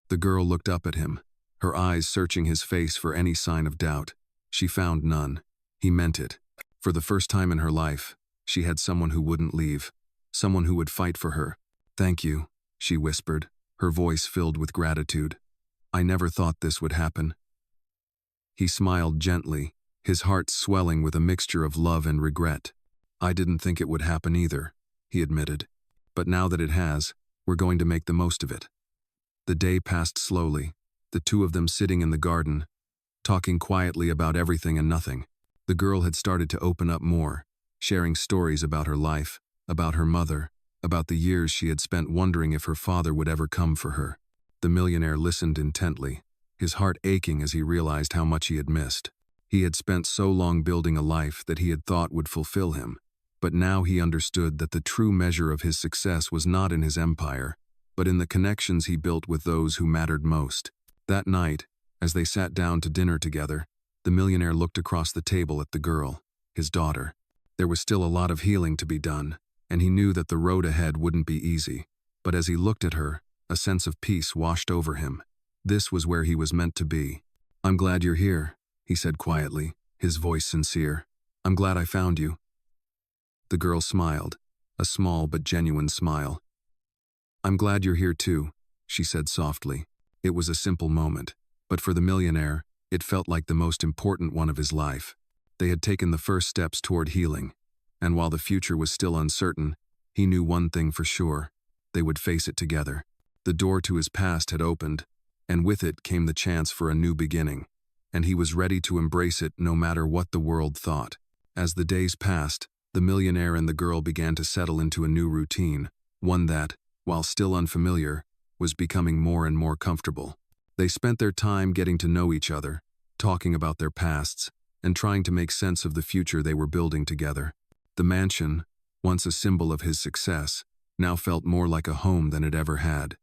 The girl looked up at him, her eyes searching his face for any sign of doubt. She found none. He meant it. For the first time in her life, she had someone who wouldn't leave, someone who would fight for her. "Thank you," she whispered, her voice filled with gratitude. "I never thought this would happen." He smiled gently, his heart swelling with a mixture of love and regret. "I didn't think it would happen either," he admitted. "But now that it has, we're going to make the most of it." The day passed slowly, the two of them sitting in the garden, talking quietly about everything and nothing. The girl had started to open up more, sharing stories about her life, about her mother, about the years she had spent wondering if her father would ever come for her. The millionaire listened intently, his heart aching as he realized how much he had missed. He had spent so long building a life that he had thought would fulfill him, but now he understood that the true measure of his success was not in his empire, but in the connections he built with those who mattered most. That night, as they sat down to dinner together, the millionaire looked across the table at the girl, his daughter. There was still a lot of healing to be done, and he knew that the road ahead wouldn't be easy. But as he looked at her, a sense of peace washed over him. This was where he was meant to be. "I'm glad you're here," he said quietly, his voice sincere. "I'm glad I found you." The girl smiled, a small but genuine smile. "I'm glad you're here too," she said softly. It was a simple moment, but for the millionaire, it felt like the most important one of his life. They had taken the first steps toward healing, and while the future was still uncertain, he knew one thing for sure: they would face it together. The door to his past had opened, and with it came the chance for a new beginning, and he was ready to embrace it no matter what the world thought. As the days passed, the millionaire and the girl began to settle into a new routine, one that, while still unfamiliar, was becoming more and more comfortable. They spent their time getting to know each other, talking about their pasts, and trying to make sense of the future they were building together. The mansion, once a symbol of his success, now felt more like a home than it ever had.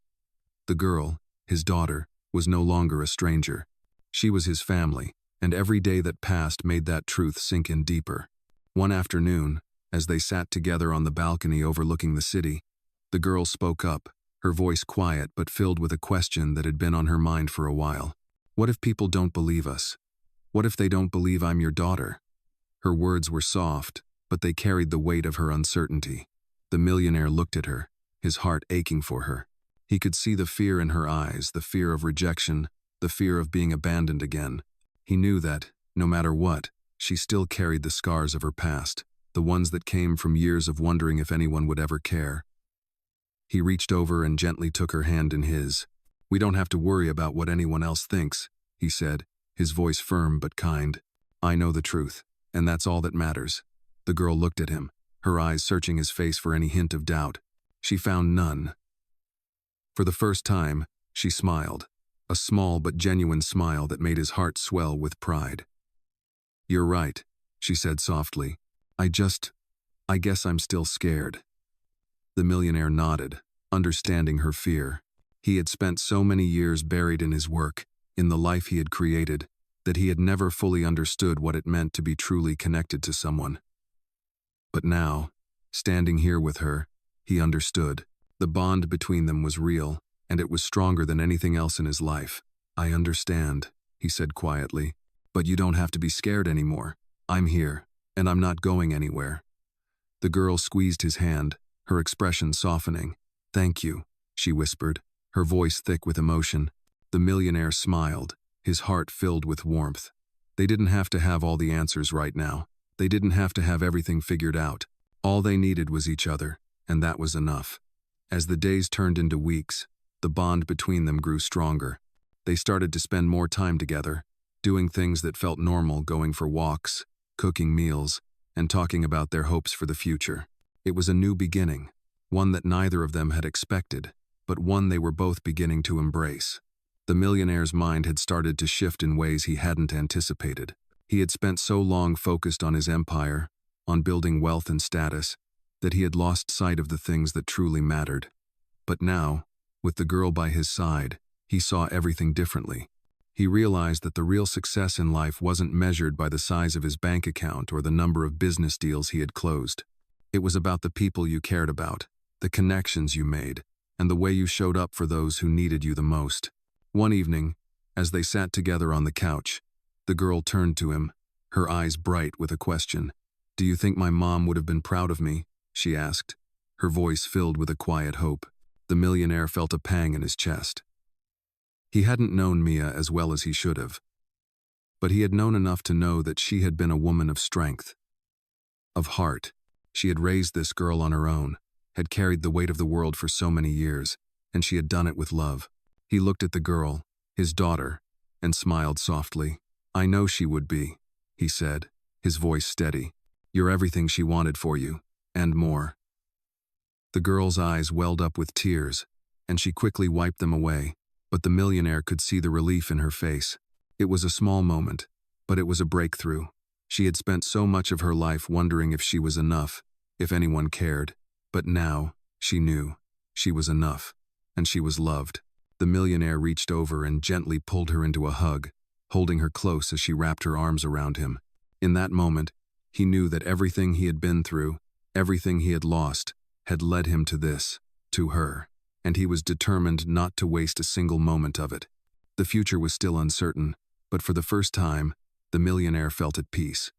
The girl, his daughter, was no longer a stranger. She was his family, and every day that passed made that truth sink in deeper. One afternoon, as they sat together on the balcony overlooking the city, the girl spoke up, her voice quiet but filled with a question that had been on her mind for a while. "What if people don't believe us? What if they don't believe I'm your daughter?" Her words were soft, but they carried the weight of her uncertainty. The millionaire looked at her, his heart aching for her. He could see the fear in her eyes, the fear of rejection, the fear of being abandoned again. He knew that, no matter what, she still carried the scars of her past, the ones that came from years of wondering if anyone would ever care. He reached over and gently took her hand in his. "We don't have to worry about what anyone else thinks," he said, his voice firm but kind. "I know the truth, and that's all that matters." The girl looked at him, her eyes searching his face for any hint of doubt. She found none. For the first time, she smiled, a small but genuine smile that made his heart swell with pride. "You're right," she said softly. I guess I'm still scared." The millionaire nodded, understanding her fear. He had spent so many years buried in his work, in the life he had created, that he had never fully understood what it meant to be truly connected to someone. But now, standing here with her, he understood. The bond between them was real, and it was stronger than anything else in his life. "I understand," he said quietly, "but you don't have to be scared anymore. I'm here, and I'm not going anywhere." The girl squeezed his hand, her expression softening. "Thank you," she whispered, her voice thick with emotion. The millionaire smiled, his heart filled with warmth. They didn't have to have all the answers right now. They didn't have to have everything figured out. All they needed was each other, and that was enough. As the days turned into weeks, the bond between them grew stronger. They started to spend more time together, doing things that felt normal, going for walks, cooking meals, and talking about their hopes for the future. It was a new beginning, one that neither of them had expected, but one they were both beginning to embrace. The millionaire's mind had started to shift in ways he hadn't anticipated. He had spent so long focused on his empire, on building wealth and status, that he had lost sight of the things that truly mattered. But now, with the girl by his side, he saw everything differently. He realized that the real success in life wasn't measured by the size of his bank account or the number of business deals he had closed. It was about the people you cared about, the connections you made, and the way you showed up for those who needed you the most. One evening, as they sat together on the couch, the girl turned to him, her eyes bright with a question. "Do you think my mom would have been proud of me?" she asked, her voice filled with a quiet hope. The millionaire felt a pang in his chest. He hadn't known Mia as well as he should have, but he had known enough to know that she had been a woman of strength, of heart. She had raised this girl on her own, had carried the weight of the world for so many years, and she had done it with love. He looked at the girl, his daughter, and smiled softly. "I know she would be," he said, his voice steady. "You're everything she wanted for you, and more." The girl's eyes welled up with tears, and she quickly wiped them away, but the millionaire could see the relief in her face. It was a small moment, but it was a breakthrough. She had spent so much of her life wondering if she was enough, if anyone cared, but now, she knew, she was enough, and she was loved. The millionaire reached over and gently pulled her into a hug, holding her close as she wrapped her arms around him. In that moment, he knew that everything he had been through, everything he had lost, had led him to this, to her, and he was determined not to waste a single moment of it. The future was still uncertain, but for the first time, the millionaire felt at peace.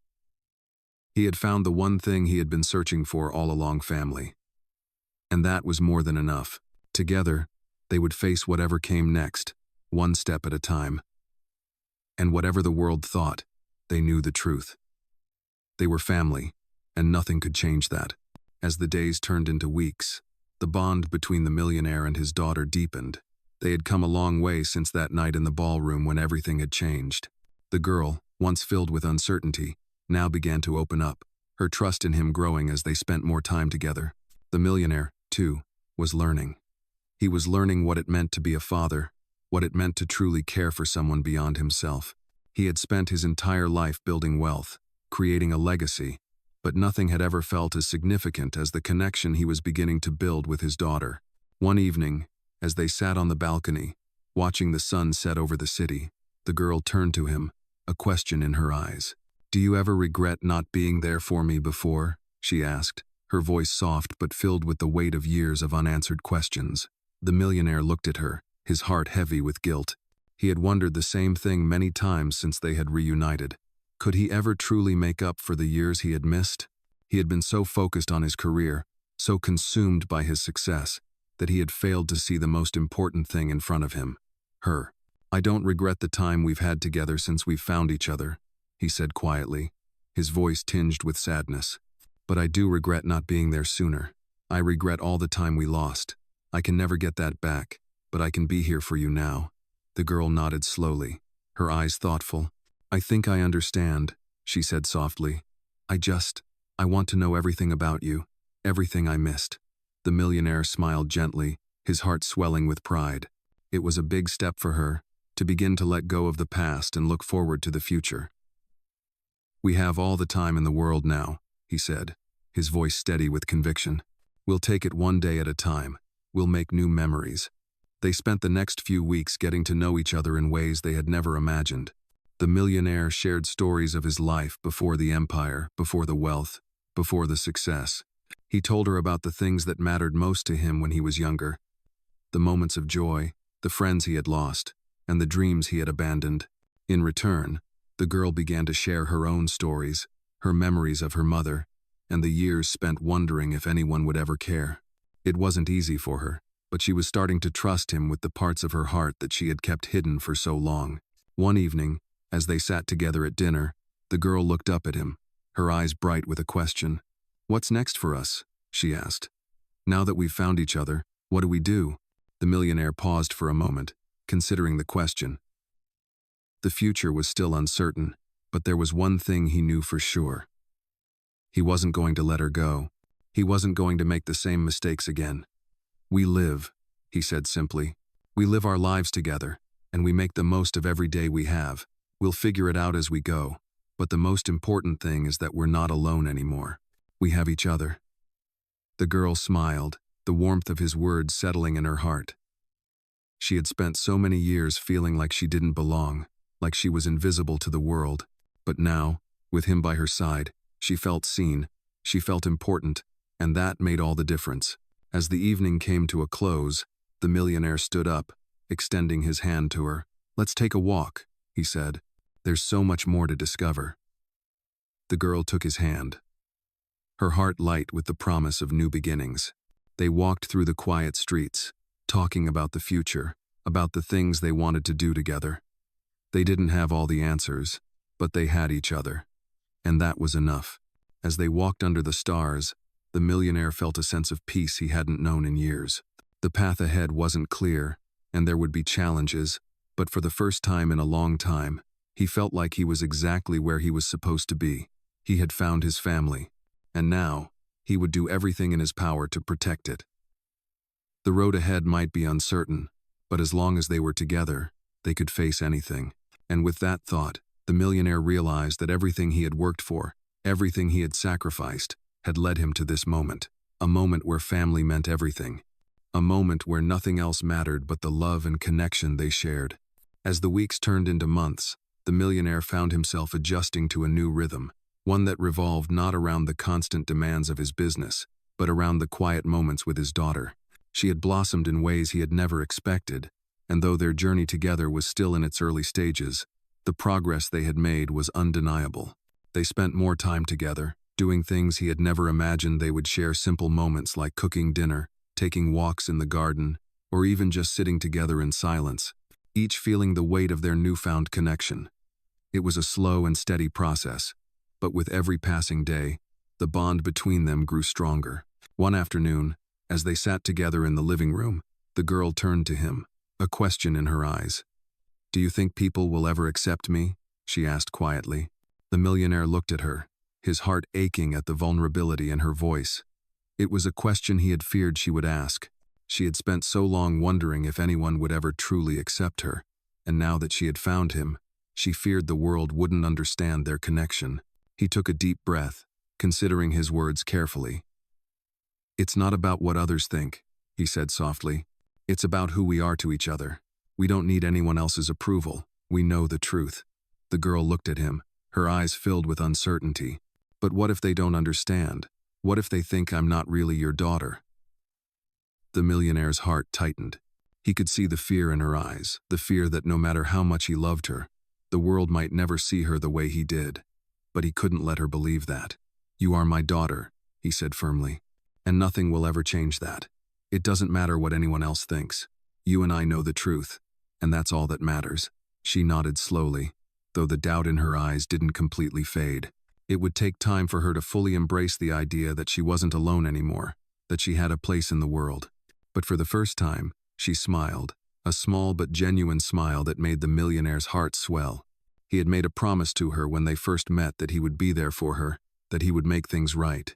He had found the one thing he had been searching for all along: family. And that was more than enough. Together, they would face whatever came next, one step at a time. And whatever the world thought, they knew the truth. They were family, and nothing could change that. As the days turned into weeks, the bond between the millionaire and his daughter deepened. They had come a long way since that night in the ballroom when everything had changed. The girl, once filled with uncertainty, now began to open up, her trust in him growing as they spent more time together. The millionaire, too, was learning. He was learning what it meant to be a father, what it meant to truly care for someone beyond himself. He had spent his entire life building wealth, creating a legacy, but nothing had ever felt as significant as the connection he was beginning to build with his daughter. One evening, as they sat on the balcony, watching the sun set over the city, the girl turned to him, a question in her eyes. "Do you ever regret not being there for me before?" she asked, her voice soft but filled with the weight of years of unanswered questions. The millionaire looked at her, his heart heavy with guilt. He had wondered the same thing many times since they had reunited. Could he ever truly make up for the years he had missed? He had been so focused on his career, so consumed by his success, that he had failed to see the most important thing in front of him: her. "I don't regret the time we've had together since we've found each other," he said quietly, his voice tinged with sadness. "But I do regret not being there sooner. I regret all the time we lost. I can never get that back, but I can be here for you now." The girl nodded slowly, her eyes thoughtful. "I think I understand," she said softly. I want to know everything about you, everything I missed." The millionaire smiled gently, his heart swelling with pride. It was a big step for her, to begin to let go of the past and look forward to the future. "We have all the time in the world now," he said, his voice steady with conviction. "We'll take it one day at a time. We'll make new memories." They spent the next few weeks getting to know each other in ways they had never imagined. The millionaire shared stories of his life before the empire, before the wealth, before the success. He told her about the things that mattered most to him when he was younger, the moments of joy, the friends he had lost, and the dreams he had abandoned. In return, the girl began to share her own stories, her memories of her mother, and the years spent wondering if anyone would ever care. It wasn't easy for her, but she was starting to trust him with the parts of her heart that she had kept hidden for so long. One evening, as they sat together at dinner, the girl looked up at him, her eyes bright with a question. "What's next for us?" she asked. "Now that we've found each other, what do we do?" The millionaire paused for a moment, considering the question. The future was still uncertain, but there was one thing he knew for sure. He wasn't going to let her go. He wasn't going to make the same mistakes again. "We live," he said simply. "We live our lives together, and we make the most of every day we have. We'll figure it out as we go, but the most important thing is that we're not alone anymore. We have each other." The girl smiled, the warmth of his words settling in her heart. She had spent so many years feeling like she didn't belong, like she was invisible to the world, but now, with him by her side, she felt seen, she felt important, and that made all the difference. As the evening came to a close, the millionaire stood up, extending his hand to her. "Let's take a walk," he said. "There's so much more to discover." The girl took his hand, her heart light with the promise of new beginnings. They walked through the quiet streets, talking about the future, about the things they wanted to do together. They didn't have all the answers, but they had each other. And that was enough. As they walked under the stars, the millionaire felt a sense of peace he hadn't known in years. The path ahead wasn't clear, and there would be challenges, but for the first time in a long time, he felt like he was exactly where he was supposed to be. He had found his family, and now, he would do everything in his power to protect it. The road ahead might be uncertain, but as long as they were together, they could face anything. And with that thought, the millionaire realized that everything he had worked for, everything he had sacrificed, had led him to this moment. A moment where family meant everything. A moment where nothing else mattered but the love and connection they shared. As the weeks turned into months, the millionaire found himself adjusting to a new rhythm, one that revolved not around the constant demands of his business, but around the quiet moments with his daughter. She had blossomed in ways he had never expected, and though their journey together was still in its early stages, the progress they had made was undeniable. They spent more time together, doing things he had never imagined they would share, simple moments like cooking dinner, taking walks in the garden, or even just sitting together in silence, each feeling the weight of their newfound connection. It was a slow and steady process, but with every passing day, the bond between them grew stronger. One afternoon, as they sat together in the living room, the girl turned to him, a question in her eyes. "Do you think people will ever accept me?" she asked quietly. The millionaire looked at her, his heart aching at the vulnerability in her voice. It was a question he had feared she would ask. She had spent so long wondering if anyone would ever truly accept her, and now that she had found him, she feared the world wouldn't understand their connection. He took a deep breath, considering his words carefully. "It's not about what others think," he said softly. "It's about who we are to each other. We don't need anyone else's approval. We know the truth." The girl looked at him, her eyes filled with uncertainty. "But what if they don't understand? What if they think I'm not really your daughter?" The millionaire's heart tightened. He could see the fear in her eyes, the fear that no matter how much he loved her, the world might never see her the way he did. But he couldn't let her believe that. "You are my daughter," he said firmly, "and nothing will ever change that. It doesn't matter what anyone else thinks. You and I know the truth, and that's all that matters." She nodded slowly, though the doubt in her eyes didn't completely fade. It would take time for her to fully embrace the idea that she wasn't alone anymore, that she had a place in the world. But for the first time, she smiled, a small but genuine smile that made the millionaire's heart swell. He had made a promise to her when they first met that he would be there for her, that he would make things right.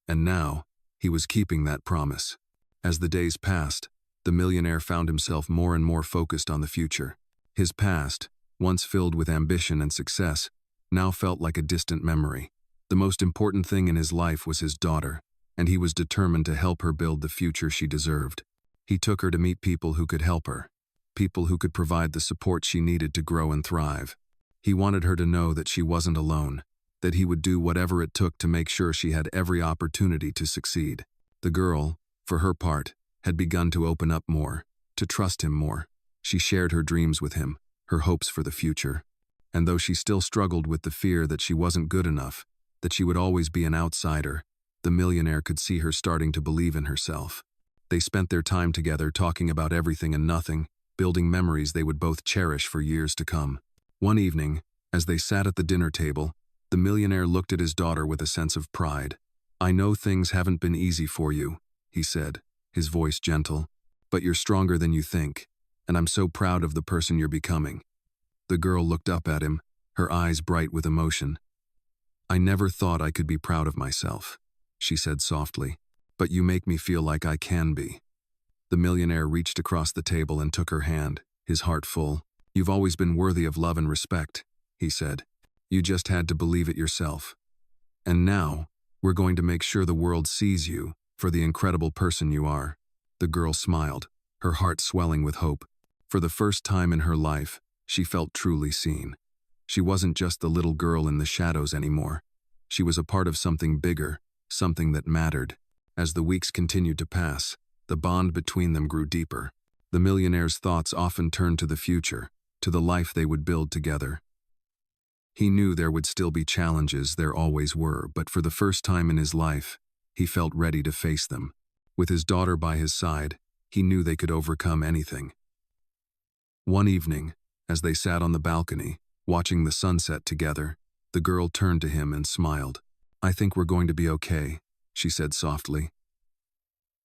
And now, he was keeping that promise. As the days passed, the millionaire found himself more and more focused on the future. His past, once filled with ambition and success, now felt like a distant memory. The most important thing in his life was his daughter, and he was determined to help her build the future she deserved. He took her to meet people who could help her, people who could provide the support she needed to grow and thrive. He wanted her to know that she wasn't alone, that he would do whatever it took to make sure she had every opportunity to succeed. The girl, for her part, had begun to open up more, to trust him more. She shared her dreams with him, her hopes for the future. And though she still struggled with the fear that she wasn't good enough, that she would always be an outsider, the millionaire could see her starting to believe in herself. They spent their time together talking about everything and nothing, building memories they would both cherish for years to come. One evening, as they sat at the dinner table, the millionaire looked at his daughter with a sense of pride. "I know things haven't been easy for you," he said, his voice gentle, "but you're stronger than you think, and I'm so proud of the person you're becoming." The girl looked up at him, her eyes bright with emotion. "I never thought I could be proud of myself," she said softly, "but you make me feel like I can be." The millionaire reached across the table and took her hand, his heart full. "You've always been worthy of love and respect," he said. "You just had to believe it yourself. And now, we're going to make sure the world sees you for the incredible person you are." The girl smiled, her heart swelling with hope. For the first time in her life, she felt truly seen. She wasn't just the little girl in the shadows anymore. She was a part of something bigger, something that mattered. As the weeks continued to pass, the bond between them grew deeper. The millionaire's thoughts often turned to the future, to the life they would build together. He knew there would still be challenges, there always were, but for the first time in his life, he felt ready to face them. With his daughter by his side, he knew they could overcome anything. One evening, as they sat on the balcony, watching the sunset together, the girl turned to him and smiled. "I think we're going to be okay," she said softly.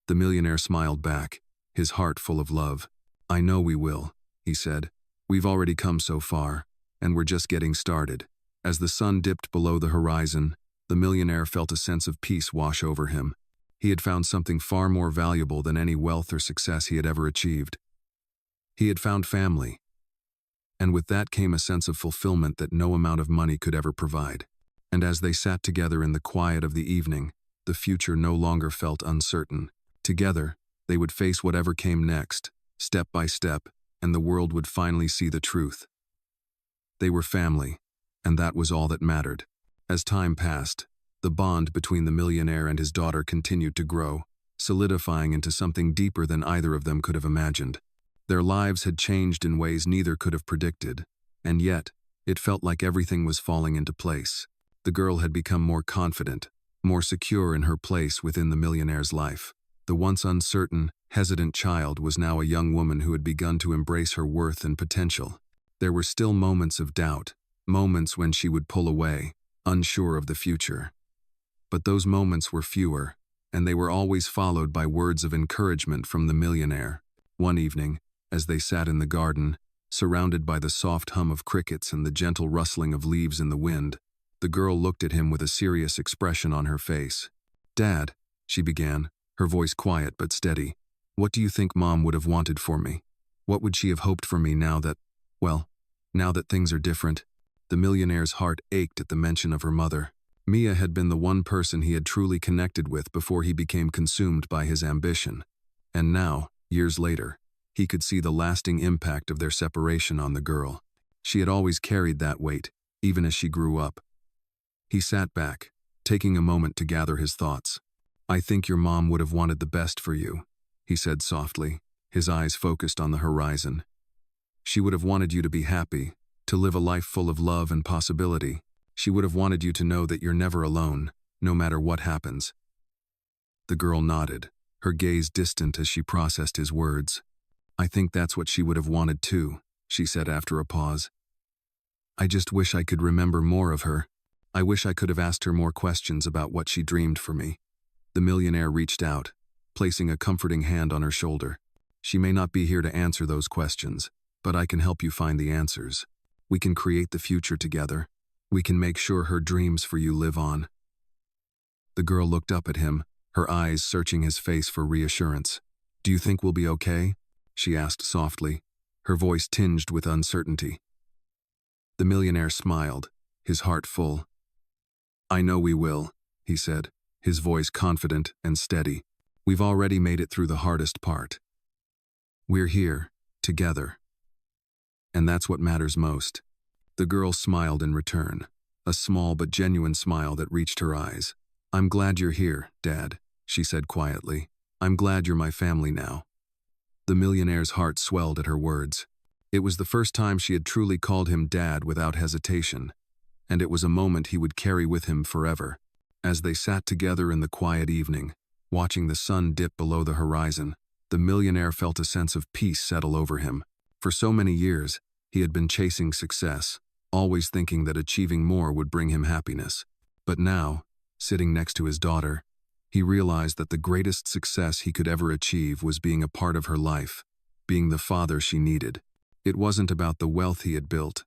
The millionaire smiled back, his heart full of love. "I know we will," he said. "We've already come so far, and we're just getting started." As the sun dipped below the horizon, the millionaire felt a sense of peace wash over him. He had found something far more valuable than any wealth or success he had ever achieved. He had found family, and with that came a sense of fulfillment that no amount of money could ever provide. And as they sat together in the quiet of the evening, the future no longer felt uncertain. Together, they would face whatever came next, step by step, and the world would finally see the truth. They were family, and that was all that mattered. As time passed, the bond between the millionaire and his daughter continued to grow, solidifying into something deeper than either of them could have imagined. Their lives had changed in ways neither could have predicted, and yet, it felt like everything was falling into place. The girl had become more confident, more secure in her place within the millionaire's life. The once uncertain, hesitant child was now a young woman who had begun to embrace her worth and potential. There were still moments of doubt, moments when she would pull away, unsure of the future. But those moments were fewer, and they were always followed by words of encouragement from the millionaire. One evening, as they sat in the garden, surrounded by the soft hum of crickets and the gentle rustling of leaves in the wind, the girl looked at him with a serious expression on her face. "Dad," she began, her voice quiet but steady, "what do you think Mom would have wanted for me? What would she have hoped for me now that things are different?" The millionaire's heart ached at the mention of her mother. Mia had been the one person he had truly connected with before he became consumed by his ambition. And now, years later, he could see the lasting impact of their separation on the girl. She had always carried that weight, even as she grew up. He sat back, taking a moment to gather his thoughts. "I think your mom would have wanted the best for you," he said softly, his eyes focused on the horizon. "She would have wanted you to be happy, to live a life full of love and possibility. She would have wanted you to know that you're never alone, no matter what happens." The girl nodded, her gaze distant as she processed his words. "I think that's what she would have wanted too," she said after a pause. "I just wish I could remember more of her. I wish I could have asked her more questions about what she dreamed for me." The millionaire reached out, placing a comforting hand on her shoulder. "She may not be here to answer those questions, but I can help you find the answers. We can create the future together. We can make sure her dreams for you live on." The girl looked up at him, her eyes searching his face for reassurance. "Do you think we'll be okay?" she asked softly, her voice tinged with uncertainty. The millionaire smiled, his heart full. "I know we will," he said, his voice confident and steady. "We've already made it through the hardest part. We're here, together. And that's what matters most." The girl smiled in return, a small but genuine smile that reached her eyes. "I'm glad you're here, Dad," she said quietly. "I'm glad you're my family now." The millionaire's heart swelled at her words. It was the first time she had truly called him Dad without hesitation, and it was a moment he would carry with him forever. As they sat together in the quiet evening, watching the sun dip below the horizon, the millionaire felt a sense of peace settle over him. For so many years, he had been chasing success, always thinking that achieving more would bring him happiness. But now, sitting next to his daughter, he realized that the greatest success he could ever achieve was being a part of her life, being the father she needed. It wasn't about the wealth he had built,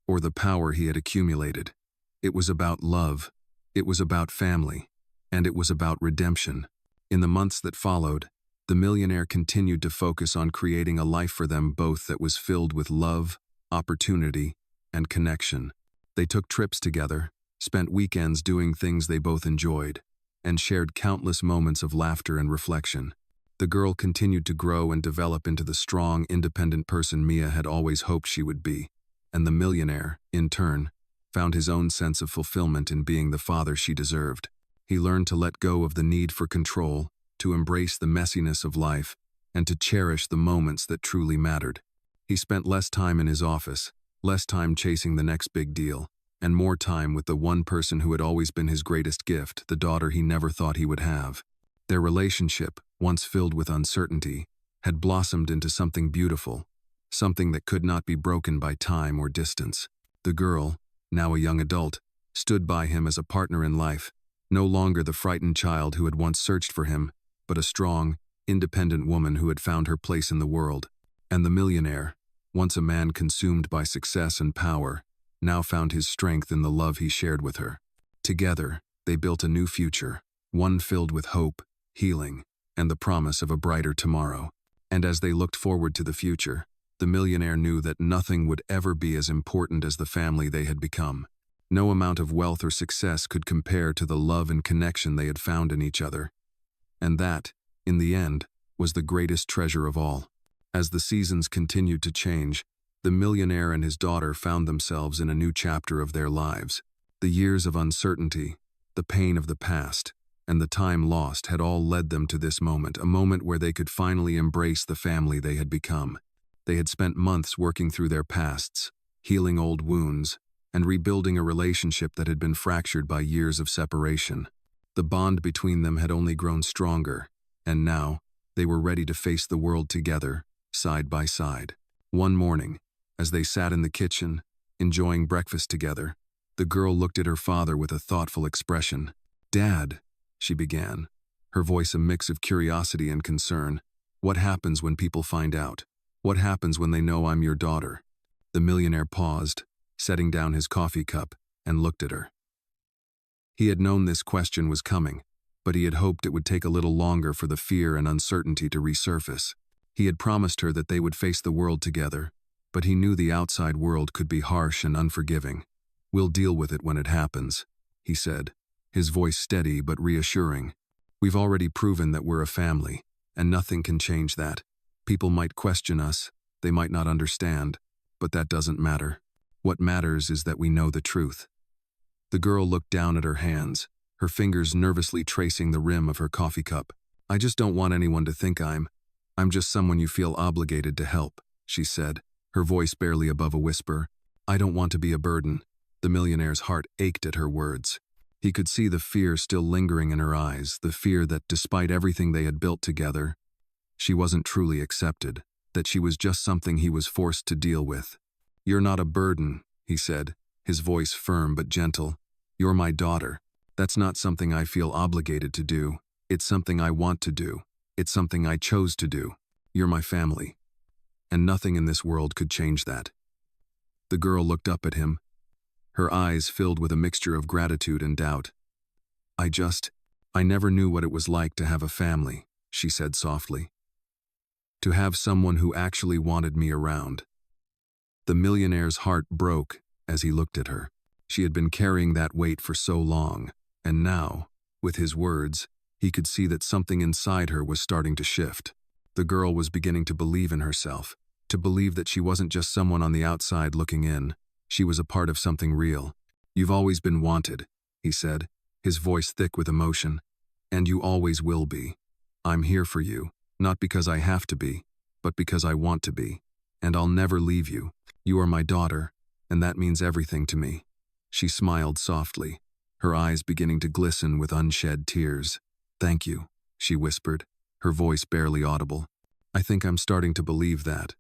or the power he had accumulated. It was about love, it was about family, and it was about redemption. In the months that followed, the millionaire continued to focus on creating a life for them both that was filled with love, opportunity, and connection. They took trips together, spent weekends doing things they both enjoyed, and shared countless moments of laughter and reflection. The girl continued to grow and develop into the strong, independent person Mia had always hoped she would be, and the millionaire, in turn, found his own sense of fulfillment in being the father she deserved. He learned to let go of the need for control, to embrace the messiness of life, and to cherish the moments that truly mattered. He spent less time in his office, less time chasing the next big deal, and more time with the one person who had always been his greatest gift, the daughter he never thought he would have. Their relationship, once filled with uncertainty, had blossomed into something beautiful, something that could not be broken by time or distance. The girl, now a young adult, stood by him as a partner in life, no longer the frightened child who had once searched for him, but a strong, independent woman who had found her place in the world. And the millionaire, once a man consumed by success and power, now found his strength in the love he shared with her. Together, they built a new future, one filled with hope, healing, and the promise of a brighter tomorrow. And as they looked forward to the future, the millionaire knew that nothing would ever be as important as the family they had become. No amount of wealth or success could compare to the love and connection they had found in each other. And that, in the end, was the greatest treasure of all. As the seasons continued to change, the millionaire and his daughter found themselves in a new chapter of their lives. The years of uncertainty, the pain of the past, and the time lost had all led them to this moment, a moment where they could finally embrace the family they had become. They had spent months working through their pasts, healing old wounds, and rebuilding a relationship that had been fractured by years of separation. The bond between them had only grown stronger, and now they were ready to face the world together, side by side. One morning, as they sat in the kitchen, enjoying breakfast together, the girl looked at her father with a thoughtful expression. "Dad," she began, her voice a mix of curiosity and concern, "what happens when people find out? What happens when they know I'm your daughter?" The millionaire paused, setting down his coffee cup, and looked at her. He had known this question was coming, but he had hoped it would take a little longer for the fear and uncertainty to resurface. He had promised her that they would face the world together, but he knew the outside world could be harsh and unforgiving. "We'll deal with it when it happens," he said, his voice steady but reassuring. "We've already proven that we're a family, and nothing can change that. People might question us, they might not understand, but that doesn't matter. What matters is that we know the truth." The girl looked down at her hands, her fingers nervously tracing the rim of her coffee cup. "I just don't want anyone to think I'm just someone you feel obligated to help," she said, her voice barely above a whisper. "I don't want to be a burden." The millionaire's heart ached at her words. He could see the fear still lingering in her eyes, the fear that despite everything they had built together, she wasn't truly accepted, that she was just something he was forced to deal with. "You're not a burden," he said, his voice firm but gentle. "You're my daughter. That's not something I feel obligated to do. It's something I want to do. It's something I chose to do. You're my family. And nothing in this world could change that." The girl looked up at him, her eyes filled with a mixture of gratitude and doubt. I never knew what it was like to have a family," she said softly. "To have someone who actually wanted me around." The millionaire's heart broke as he looked at her. She had been carrying that weight for so long, and now, with his words, he could see that something inside her was starting to shift. The girl was beginning to believe in herself, to believe that she wasn't just someone on the outside looking in. She was a part of something real. "You've always been wanted," he said, his voice thick with emotion. "And you always will be. I'm here for you, not because I have to be, but because I want to be. And I'll never leave you. You are my daughter, and that means everything to me." She smiled softly, her eyes beginning to glisten with unshed tears. "Thank you," she whispered, her voice barely audible. "I think I'm starting to believe that."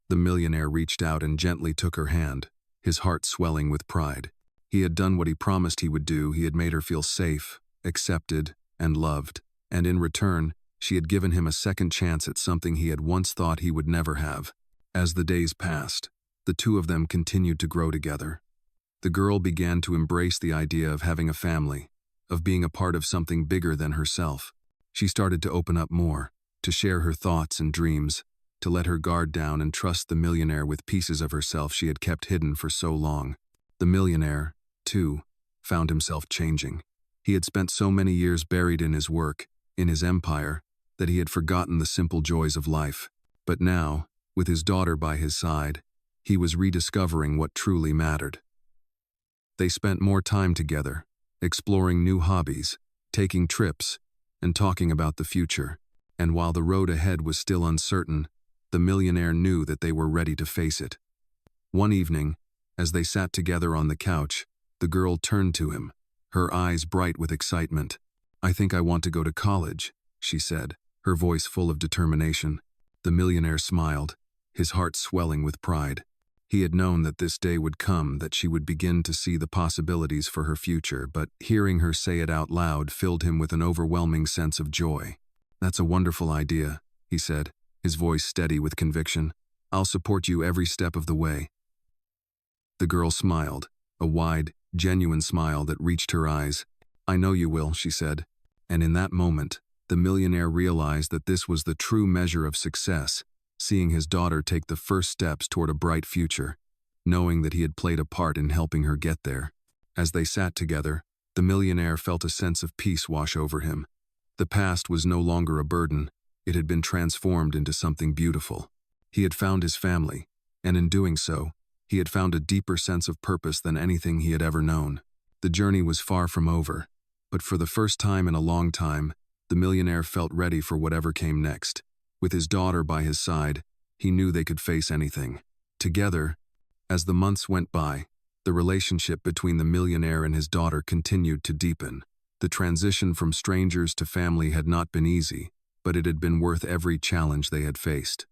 The millionaire reached out and gently took her hand, his heart swelling with pride. He had done what he promised he would do. He had made her feel safe, accepted, and loved. And in return, she had given him a second chance at something he had once thought he would never have. As the days passed, the two of them continued to grow together. The girl began to embrace the idea of having a family, of being a part of something bigger than herself. She started to open up more, to share her thoughts and dreams, to let her guard down and trust the millionaire with pieces of herself she had kept hidden for so long. The millionaire, too, found himself changing. He had spent so many years buried in his work, in his empire, that he had forgotten the simple joys of life. But now, with his daughter by his side, he was rediscovering what truly mattered. They spent more time together, exploring new hobbies, taking trips, and talking about the future. And while the road ahead was still uncertain, the millionaire knew that they were ready to face it. One evening, as they sat together on the couch, the girl turned to him, her eyes bright with excitement. "I think I want to go to college," she said, her voice full of determination. The millionaire smiled, his heart swelling with pride. He had known that this day would come, that she would begin to see the possibilities for her future, but hearing her say it out loud filled him with an overwhelming sense of joy. "That's a wonderful idea," he said, his voice steady with conviction. "I'll support you every step of the way." The girl smiled, a wide, genuine smile that reached her eyes. "I know you will," she said. And in that moment, the millionaire realized that this was the true measure of success, seeing his daughter take the first steps toward a bright future, knowing that he had played a part in helping her get there. As they sat together, the millionaire felt a sense of peace wash over him. The past was no longer a burden, it had been transformed into something beautiful. He had found his family, and in doing so, he had found a deeper sense of purpose than anything he had ever known. The journey was far from over, but for the first time in a long time, the millionaire felt ready for whatever came next. With his daughter by his side, he knew they could face anything. Together, as the months went by, the relationship between the millionaire and his daughter continued to deepen. The transition from strangers to family had not been easy, but it had been worth every challenge they had faced.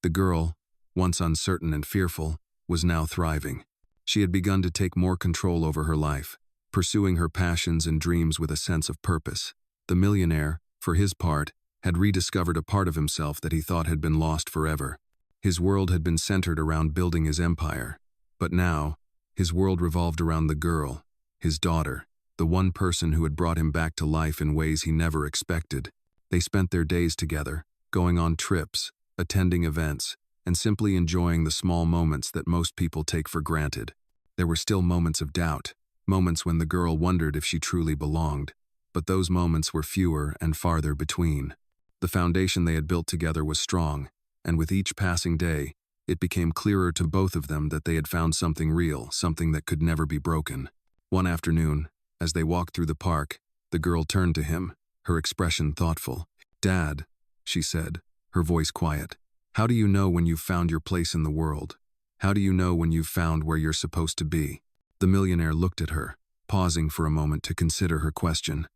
The girl, once uncertain and fearful, was now thriving. She had begun to take more control over her life, pursuing her passions and dreams with a sense of purpose. The millionaire, for his part, had rediscovered a part of himself that he thought had been lost forever. His world had been centered around building his empire, but now, his world revolved around the girl, his daughter, the one person who had brought him back to life in ways he never expected. They spent their days together, going on trips, attending events, and simply enjoying the small moments that most people take for granted. There were still moments of doubt, moments when the girl wondered if she truly belonged, but those moments were fewer and farther between. The foundation they had built together was strong, and with each passing day, it became clearer to both of them that they had found something real, something that could never be broken. One afternoon, as they walked through the park, the girl turned to him, her expression thoughtful. "Dad," she said, her voice quiet, "how do you know when you've found your place in the world? How do you know when you've found where you're supposed to be?" The millionaire looked at her, pausing for a moment to consider her question.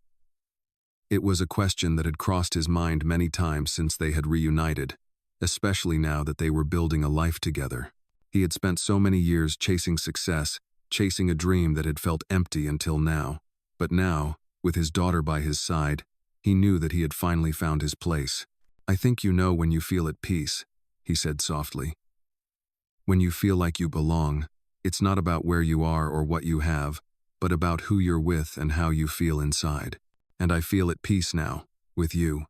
It was a question that had crossed his mind many times since they had reunited, especially now that they were building a life together. He had spent so many years chasing success, chasing a dream that had felt empty until now. But now, with his daughter by his side, he knew that he had finally found his place. "I think you know when you feel at peace," he said softly. "When you feel like you belong, it's not about where you are or what you have, but about who you're with and how you feel inside. And I feel at peace now, with you."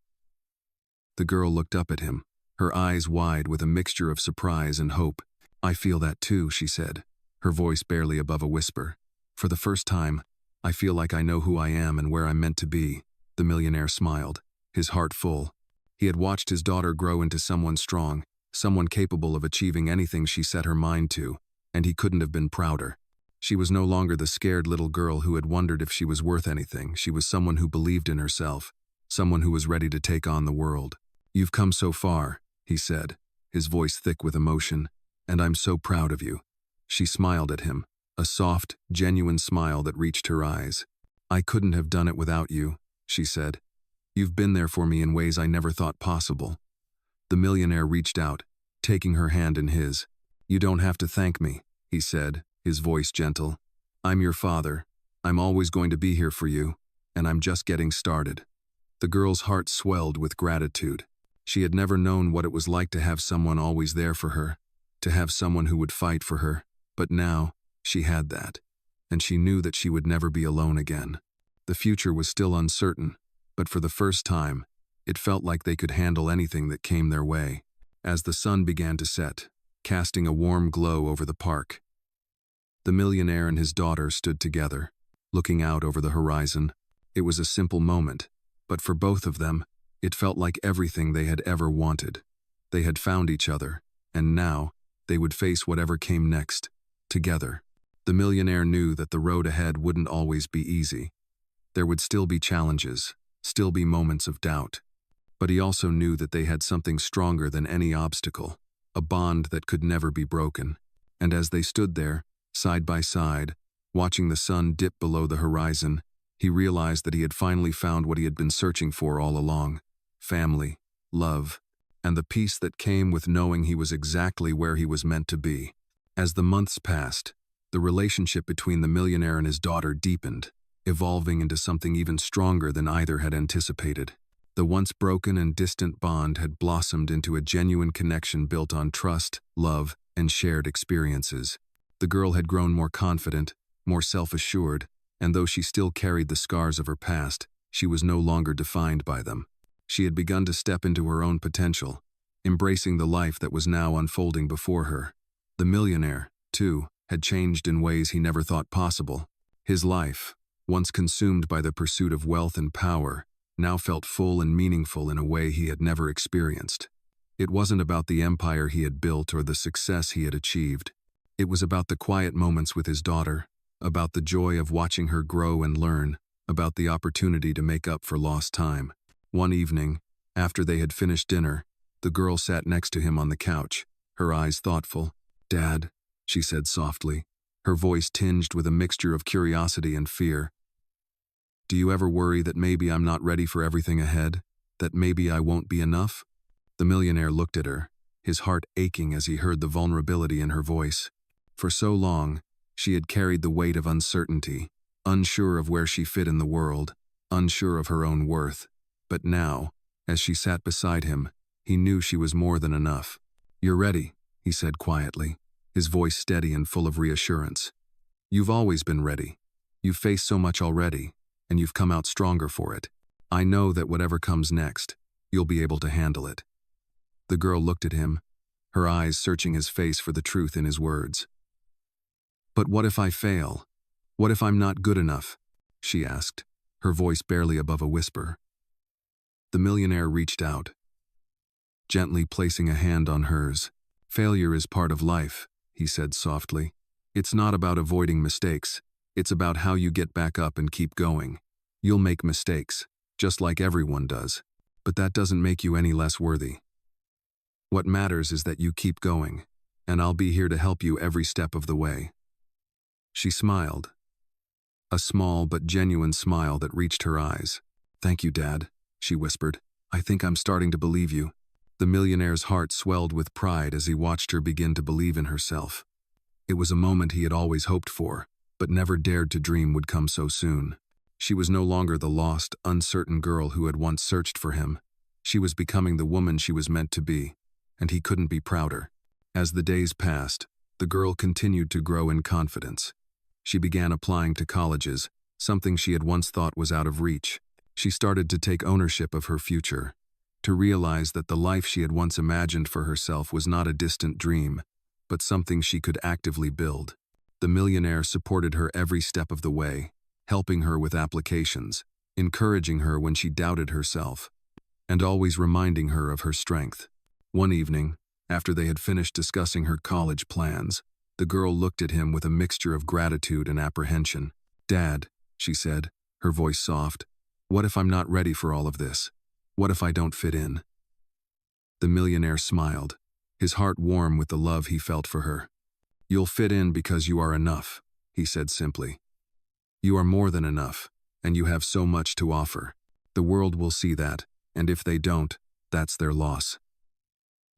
The girl looked up at him, her eyes wide with a mixture of surprise and hope. "I feel that too," she said, her voice barely above a whisper. "For the first time, I feel like I know who I am and where I'm meant to be." The millionaire smiled, his heart full. He had watched his daughter grow into someone strong, someone capable of achieving anything she set her mind to, and he couldn't have been prouder. She was no longer the scared little girl who had wondered if she was worth anything. She was someone who believed in herself, someone who was ready to take on the world. "You've come so far," he said, his voice thick with emotion, "and I'm so proud of you." She smiled at him, a soft, genuine smile that reached her eyes. "I couldn't have done it without you," she said. "You've been there for me in ways I never thought possible." The millionaire reached out, taking her hand in his. "You don't have to thank me," he said, his voice gentle. "I'm your father. I'm always going to be here for you, and I'm just getting started." The girl's heart swelled with gratitude. She had never known what it was like to have someone always there for her, to have someone who would fight for her, but now, she had that, and she knew that she would never be alone again. The future was still uncertain, but for the first time, it felt like they could handle anything that came their way. As the sun began to set, casting a warm glow over the park, the millionaire and his daughter stood together, looking out over the horizon. It was a simple moment, but for both of them, it felt like everything they had ever wanted. They had found each other, and now, they would face whatever came next, together. The millionaire knew that the road ahead wouldn't always be easy. There would still be challenges, still be moments of doubt. But he also knew that they had something stronger than any obstacle, a bond that could never be broken. And as they stood there, side by side, watching the sun dip below the horizon, he realized that he had finally found what he had been searching for all along: family, love, and the peace that came with knowing he was exactly where he was meant to be. As the months passed, the relationship between the millionaire and his daughter deepened, evolving into something even stronger than either had anticipated. The once broken and distant bond had blossomed into a genuine connection built on trust, love, and shared experiences. The girl had grown more confident, more self-assured, and though she still carried the scars of her past, she was no longer defined by them. She had begun to step into her own potential, embracing the life that was now unfolding before her. The millionaire, too, had changed in ways he never thought possible. His life, once consumed by the pursuit of wealth and power, now felt full and meaningful in a way he had never experienced. It wasn't about the empire he had built or the success he had achieved. It was about the quiet moments with his daughter, about the joy of watching her grow and learn, about the opportunity to make up for lost time. One evening, after they had finished dinner, the girl sat next to him on the couch, her eyes thoughtful. "Dad," she said softly, her voice tinged with a mixture of curiosity and fear. "Do you ever worry that maybe I'm not ready for everything ahead? That maybe I won't be enough?" The millionaire looked at her, his heart aching as he heard the vulnerability in her voice. For so long, she had carried the weight of uncertainty, unsure of where she fit in the world, unsure of her own worth. But now, as she sat beside him, he knew she was more than enough. "You're ready," he said quietly, his voice steady and full of reassurance. "You've always been ready. You've faced so much already, and you've come out stronger for it. I know that whatever comes next, you'll be able to handle it." The girl looked at him, her eyes searching his face for the truth in his words. "But what if I fail? What if I'm not good enough?" she asked, her voice barely above a whisper. The millionaire reached out, gently placing a hand on hers. "Failure is part of life," he said softly. "It's not about avoiding mistakes. It's about how you get back up and keep going. You'll make mistakes, just like everyone does, but that doesn't make you any less worthy. What matters is that you keep going, and I'll be here to help you every step of the way." She smiled, a small but genuine smile that reached her eyes. "Thank you, Dad," she whispered. "I think I'm starting to believe you." The millionaire's heart swelled with pride as he watched her begin to believe in herself. It was a moment he had always hoped for, but never dared to dream would come so soon. She was no longer the lost, uncertain girl who had once searched for him. She was becoming the woman she was meant to be, and he couldn't be prouder. As the days passed, the girl continued to grow in confidence. She began applying to colleges, something she had once thought was out of reach. She started to take ownership of her future, to realize that the life she had once imagined for herself was not a distant dream, but something she could actively build. The millionaire supported her every step of the way, helping her with applications, encouraging her when she doubted herself, and always reminding her of her strength. One evening, after they had finished discussing her college plans, the girl looked at him with a mixture of gratitude and apprehension. "Dad," she said, her voice soft, "what if I'm not ready for all of this? What if I don't fit in?" The millionaire smiled, his heart warm with the love he felt for her. "You'll fit in because you are enough," he said simply. "You are more than enough, and you have so much to offer. The world will see that, and if they don't, that's their loss."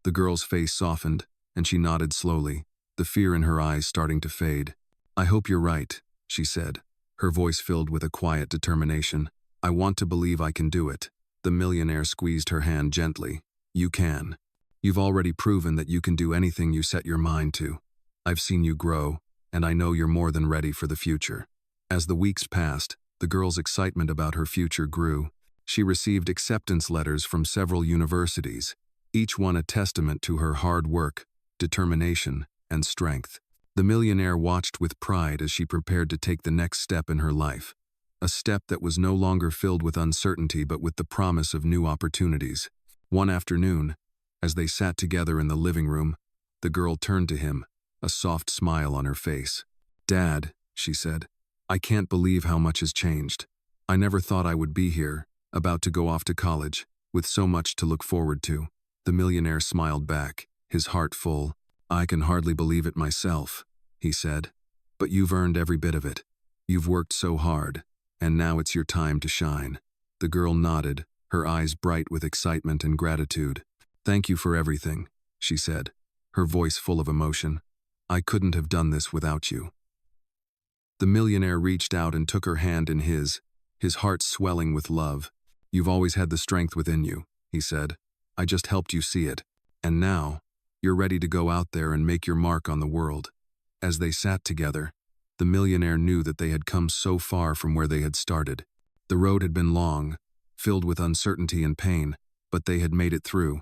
The girl's face softened, and she nodded slowly, the fear in her eyes starting to fade. "I hope you're right," she said, her voice filled with a quiet determination. "I want to believe I can do it." The millionaire squeezed her hand gently. "You can. You've already proven that you can do anything you set your mind to. I've seen you grow, and I know you're more than ready for the future." As the weeks passed, the girl's excitement about her future grew. She received acceptance letters from several universities, each one a testament to her hard work, determination, and strength. The millionaire watched with pride as she prepared to take the next step in her life, a step that was no longer filled with uncertainty but with the promise of new opportunities. One afternoon, as they sat together in the living room, the girl turned to him, a soft smile on her face. "Dad," she said, "I can't believe how much has changed. I never thought I would be here, about to go off to college, with so much to look forward to." The millionaire smiled back, his heart full. "I can hardly believe it myself," he said, "but you've earned every bit of it. You've worked so hard, and now it's your time to shine." The girl nodded, her eyes bright with excitement and gratitude. "Thank you for everything," she said, her voice full of emotion. "I couldn't have done this without you." The millionaire reached out and took her hand in his heart swelling with love. "You've always had the strength within you," he said. "I just helped you see it. And now, you're ready to go out there and make your mark on the world." As they sat together, the millionaire knew that they had come so far from where they had started. The road had been long, filled with uncertainty and pain, but they had made it through.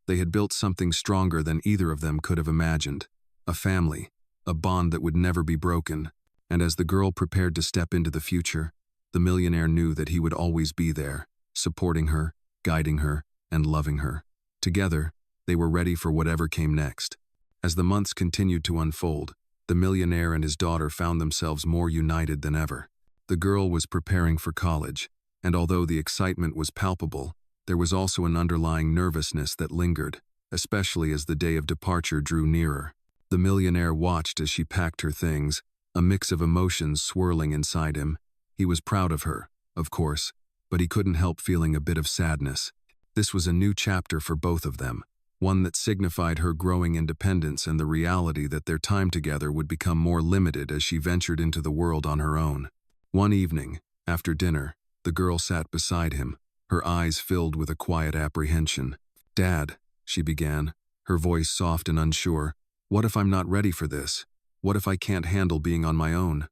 They had built something stronger than either of them could have imagined. A family, a bond that would never be broken. And as the girl prepared to step into the future, the millionaire knew that he would always be there, supporting her, guiding her, and loving her. Together, they were ready for whatever came next. As the months continued to unfold, the millionaire and his daughter found themselves more united than ever. The girl was preparing for college, and although the excitement was palpable, there was also an underlying nervousness that lingered, especially as the day of departure drew nearer. The millionaire watched as she packed her things, a mix of emotions swirling inside him. He was proud of her, of course, but he couldn't help feeling a bit of sadness. This was a new chapter for both of them, one that signified her growing independence and the reality that their time together would become more limited as she ventured into the world on her own. One evening, after dinner, the girl sat beside him, her eyes filled with a quiet apprehension. "Dad," she began, her voice soft and unsure, "what if I'm not ready for this? What if I can't handle being on my own?"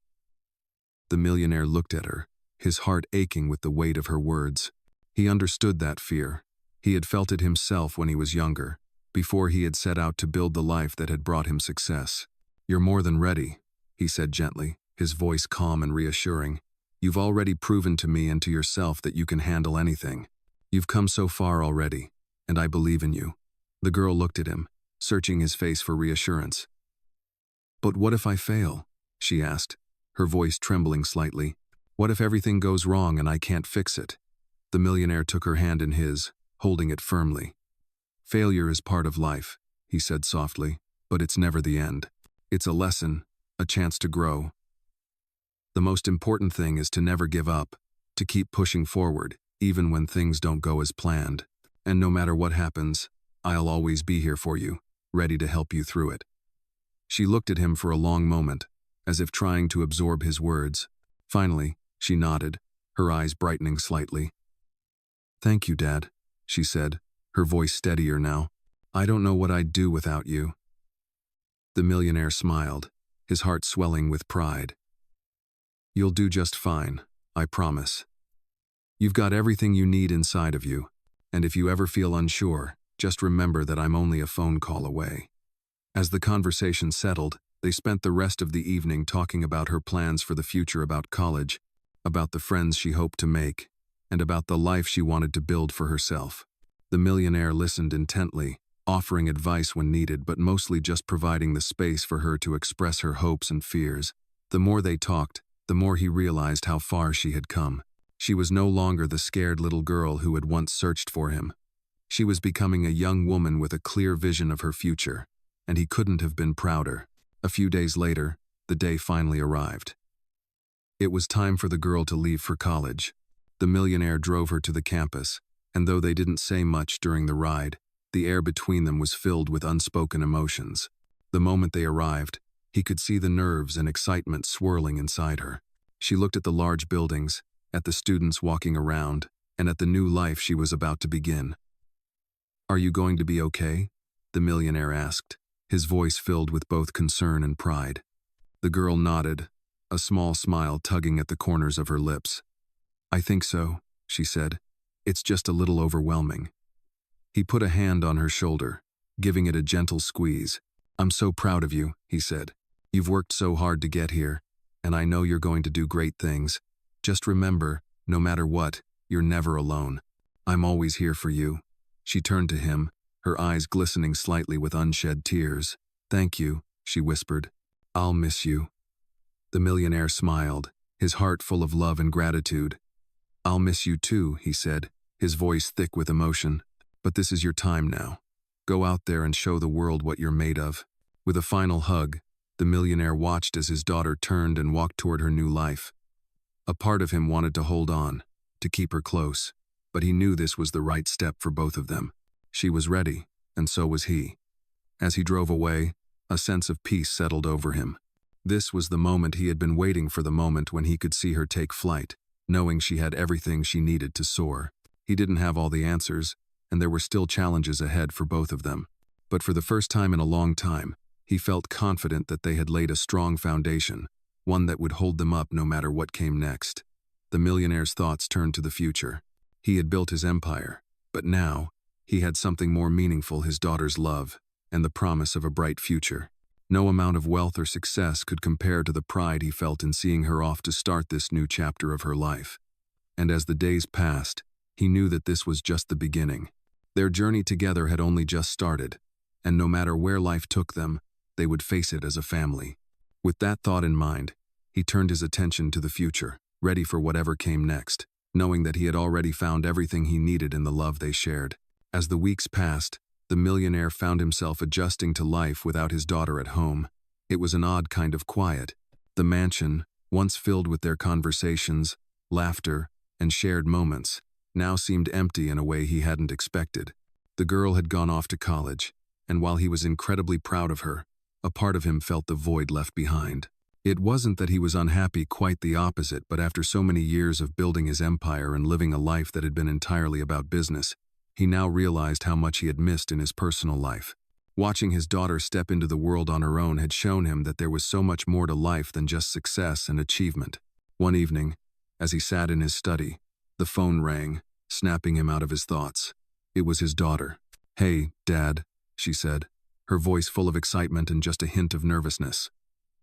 The millionaire looked at her, his heart aching with the weight of her words. He understood that fear. He had felt it himself when he was younger, before he had set out to build the life that had brought him success. "You're more than ready," he said gently, his voice calm and reassuring. "You've already proven to me and to yourself that you can handle anything. You've come so far already, and I believe in you." The girl looked at him, searching his face for reassurance. "But what if I fail?" she asked, her voice trembling slightly. "What if everything goes wrong and I can't fix it?" The millionaire took her hand in his, holding it firmly. "Failure is part of life," he said softly, "but it's never the end. It's a lesson, a chance to grow. The most important thing is to never give up, to keep pushing forward, even when things don't go as planned. And no matter what happens, I'll always be here for you, ready to help you through it." She looked at him for a long moment, as if trying to absorb his words. Finally, she nodded, her eyes brightening slightly. "Thank you, Dad," she said, her voice steadier now. "I don't know what I'd do without you." The millionaire smiled, his heart swelling with pride. "You'll do just fine, I promise. You've got everything you need inside of you, and if you ever feel unsure, just remember that I'm only a phone call away." As the conversation settled, they spent the rest of the evening talking about her plans for the future, about college, about the friends she hoped to make, and about the life she wanted to build for herself. The millionaire listened intently, offering advice when needed, but mostly just providing the space for her to express her hopes and fears. The more they talked, the more he realized how far she had come. She was no longer the scared little girl who had once searched for him. She was becoming a young woman with a clear vision of her future, and he couldn't have been prouder. A few days later, the day finally arrived. It was time for the girl to leave for college. The millionaire drove her to the campus, and though they didn't say much during the ride, the air between them was filled with unspoken emotions. The moment they arrived, he could see the nerves and excitement swirling inside her. She looked at the large buildings, at the students walking around, and at the new life she was about to begin. "Are you going to be okay?" the millionaire asked, his voice filled with both concern and pride. The girl nodded, a small smile tugging at the corners of her lips. "I think so," she said. "It's just a little overwhelming." He put a hand on her shoulder, giving it a gentle squeeze. "I'm so proud of you," he said. "You've worked so hard to get here, and I know you're going to do great things. Just remember, no matter what, you're never alone. I'm always here for you." She turned to him, her eyes glistening slightly with unshed tears. "Thank you," she whispered. "I'll miss you." The millionaire smiled, his heart full of love and gratitude. "I'll miss you too," he said, his voice thick with emotion. "But this is your time now. Go out there and show the world what you're made of." With a final hug, the millionaire watched as his daughter turned and walked toward her new life. A part of him wanted to hold on, to keep her close, but he knew this was the right step for both of them. She was ready, and so was he. As he drove away, a sense of peace settled over him. This was the moment he had been waiting for, the moment when he could see her take flight, knowing she had everything she needed to soar. He didn't have all the answers, and there were still challenges ahead for both of them. But for the first time in a long time, he felt confident that they had laid a strong foundation, one that would hold them up no matter what came next. The millionaire's thoughts turned to the future. He had built his empire, but now, he had something more meaningful: his daughter's love, and the promise of a bright future. No amount of wealth or success could compare to the pride he felt in seeing her off to start this new chapter of her life. And as the days passed, he knew that this was just the beginning. Their journey together had only just started, and no matter where life took them, they would face it as a family. With that thought in mind, he turned his attention to the future, ready for whatever came next, knowing that he had already found everything he needed in the love they shared. As the weeks passed, the millionaire found himself adjusting to life without his daughter at home. It was an odd kind of quiet. The mansion, once filled with their conversations, laughter, and shared moments, now seemed empty in a way he hadn't expected. The girl had gone off to college, and while he was incredibly proud of her, a part of him felt the void left behind. It wasn't that he was unhappy, quite the opposite, but after so many years of building his empire and living a life that had been entirely about business, he now realized how much he had missed in his personal life. Watching his daughter step into the world on her own had shown him that there was so much more to life than just success and achievement. One evening, as he sat in his study, the phone rang, snapping him out of his thoughts. It was his daughter. "Hey, Dad," she said, her voice full of excitement and just a hint of nervousness.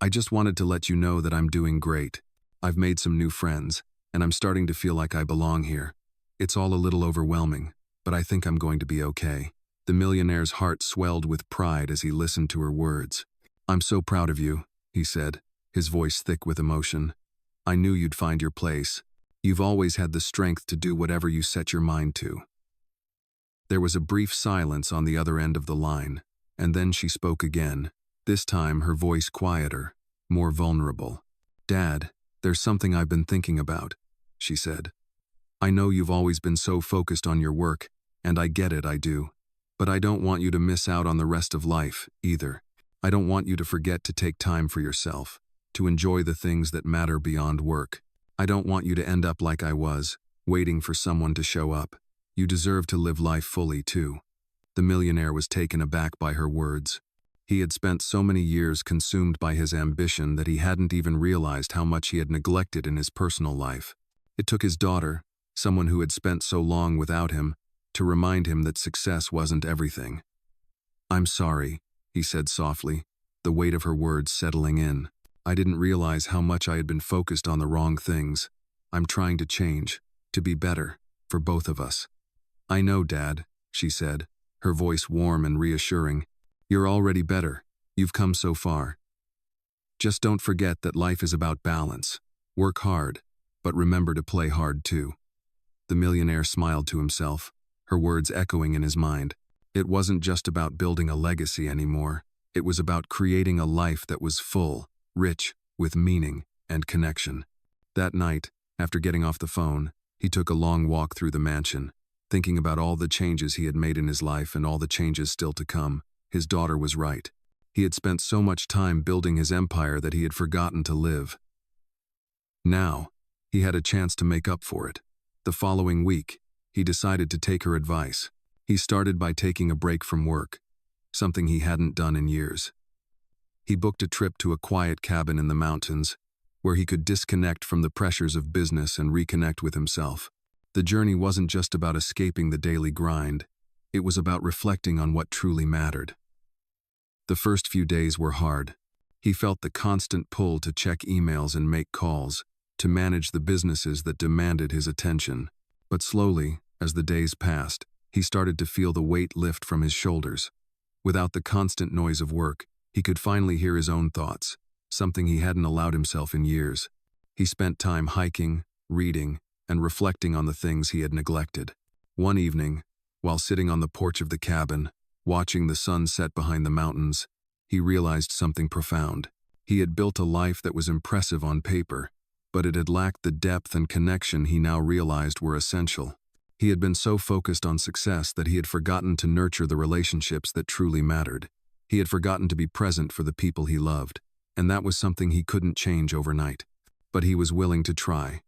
"I just wanted to let you know that I'm doing great. I've made some new friends, and I'm starting to feel like I belong here. It's all a little overwhelming, but I think I'm going to be okay." The millionaire's heart swelled with pride as he listened to her words. "I'm so proud of you," he said, his voice thick with emotion. "I knew you'd find your place. You've always had the strength to do whatever you set your mind to." There was a brief silence on the other end of the line, and then she spoke again, this time her voice quieter, more vulnerable. "Dad, there's something I've been thinking about," she said. "I know you've always been so focused on your work, and I get it, I do. But I don't want you to miss out on the rest of life, either. I don't want you to forget to take time for yourself, to enjoy the things that matter beyond work. I don't want you to end up like I was, waiting for someone to show up. You deserve to live life fully, too." The millionaire was taken aback by her words. He had spent so many years consumed by his ambition that he hadn't even realized how much he had neglected in his personal life. It took his daughter, someone who had spent so long without him, to remind him that success wasn't everything. "I'm sorry," he said softly, the weight of her words settling in. "I didn't realize how much I had been focused on the wrong things. I'm trying to change, to be better, for both of us." "I know, Dad," she said, her voice warm and reassuring. "You're already better. You've come so far. Just don't forget that life is about balance. Work hard, but remember to play hard too." The millionaire smiled to himself, her words echoing in his mind. It wasn't just about building a legacy anymore. It was about creating a life that was full, rich, with meaning and connection. That night, after getting off the phone, he took a long walk through the mansion, thinking about all the changes he had made in his life and all the changes still to come. His daughter was right. He had spent so much time building his empire that he had forgotten to live. Now, he had a chance to make up for it. The following week, he decided to take her advice. He started by taking a break from work, something he hadn't done in years. He booked a trip to a quiet cabin in the mountains, where he could disconnect from the pressures of business and reconnect with himself. The journey wasn't just about escaping the daily grind. It was about reflecting on what truly mattered. The first few days were hard. He felt the constant pull to check emails and make calls, to manage the businesses that demanded his attention. But slowly, as the days passed, he started to feel the weight lift from his shoulders. Without the constant noise of work, he could finally hear his own thoughts, something he hadn't allowed himself in years. He spent time hiking, reading, and reflecting on the things he had neglected. One evening, while sitting on the porch of the cabin, watching the sun set behind the mountains, he realized something profound. He had built a life that was impressive on paper, but it had lacked the depth and connection he now realized were essential. He had been so focused on success that he had forgotten to nurture the relationships that truly mattered. He had forgotten to be present for the people he loved, and that was something he couldn't change overnight. But he was willing to try.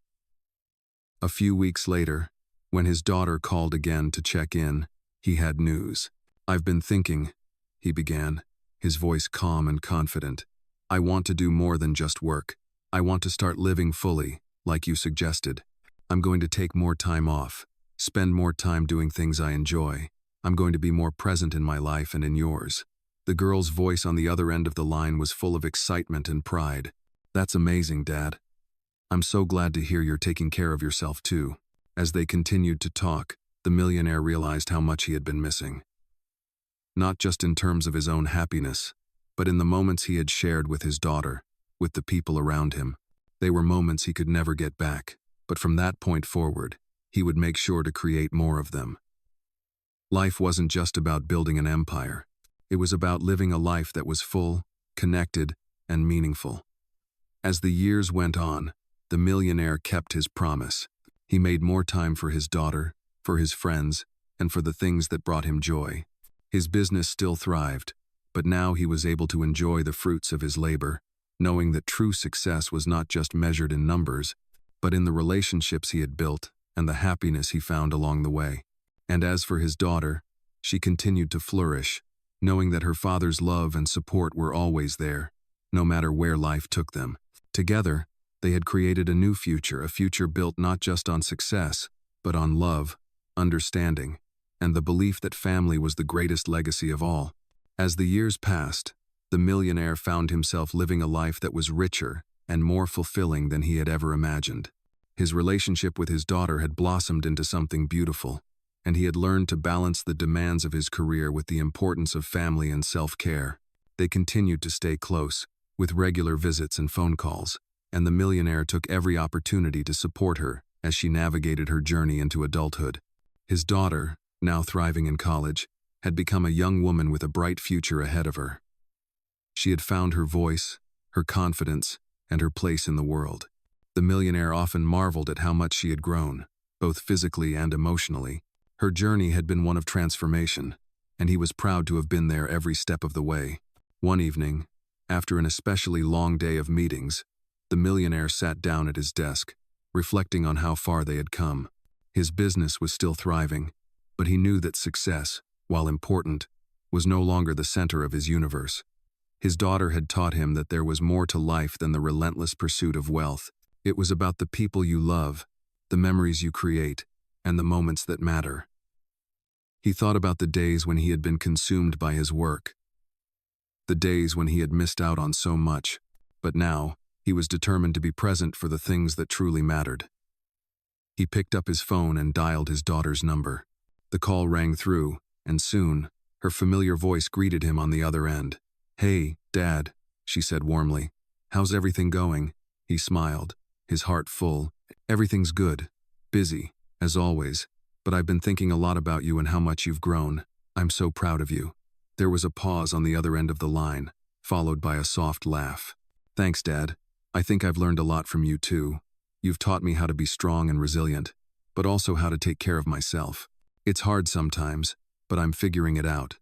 A few weeks later, When his daughter called again to check in, he had news. "I've been thinking," he began, his voice calm and confident. "I want to do more than just work. I want to start living fully, like you suggested. I'm going to take more time off, spend more time doing things I enjoy. I'm going to be more present in my life and in yours." The girl's voice on the other end of the line was full of excitement and pride. "That's amazing, Dad. I'm so glad to hear you're taking care of yourself too." As they continued to talk, the millionaire realized how much he had been missing. Not just in terms of his own happiness, but in the moments he had shared with his daughter, with the people around him. They were moments he could never get back, but from that point forward, he would make sure to create more of them. Life wasn't just about building an empire. It was about living a life that was full, connected, and meaningful. As the years went on, the millionaire kept his promise. He made more time for his daughter, for his friends, and for the things that brought him joy. His business still thrived, but now he was able to enjoy the fruits of his labor, knowing that true success was not just measured in numbers, but in the relationships he had built and the happiness he found along the way. And as for his daughter, she continued to flourish, knowing that her father's love and support were always there, no matter where life took them. Together, they had created a new future, a future built not just on success, but on love, understanding, and the belief that family was the greatest legacy of all. As the years passed, the millionaire found himself living a life that was richer and more fulfilling than he had ever imagined. His relationship with his daughter had blossomed into something beautiful, and he had learned to balance the demands of his career with the importance of family and self-care. They continued to stay close, with regular visits and phone calls, and the millionaire took every opportunity to support her as she navigated her journey into adulthood. His daughter, now thriving in college, had become a young woman with a bright future ahead of her. She had found her voice, her confidence, and her place in the world. The millionaire often marveled at how much she had grown, both physically and emotionally. Her journey had been one of transformation, and he was proud to have been there every step of the way. One evening, after an especially long day of meetings, the millionaire sat down at his desk, reflecting on how far they had come. His business was still thriving, but he knew that success, while important, was no longer the center of his universe. His daughter had taught him that there was more to life than the relentless pursuit of wealth. It was about the people you love, the memories you create, and the moments that matter. He thought about the days when he had been consumed by his work, the days when he had missed out on so much, but now, he was determined to be present for the things that truly mattered. He picked up his phone and dialed his daughter's number. The call rang through, and soon, her familiar voice greeted him on the other end. "Hey, Dad," she said warmly. "How's everything going?" He smiled, his heart full. "Everything's good. Busy, as always, but I've been thinking a lot about you and how much you've grown. I'm so proud of you." There was a pause on the other end of the line, followed by a soft laugh. "Thanks, Dad. I think I've learned a lot from you too. You've taught me how to be strong and resilient, but also how to take care of myself. It's hard sometimes, but I'm figuring it out."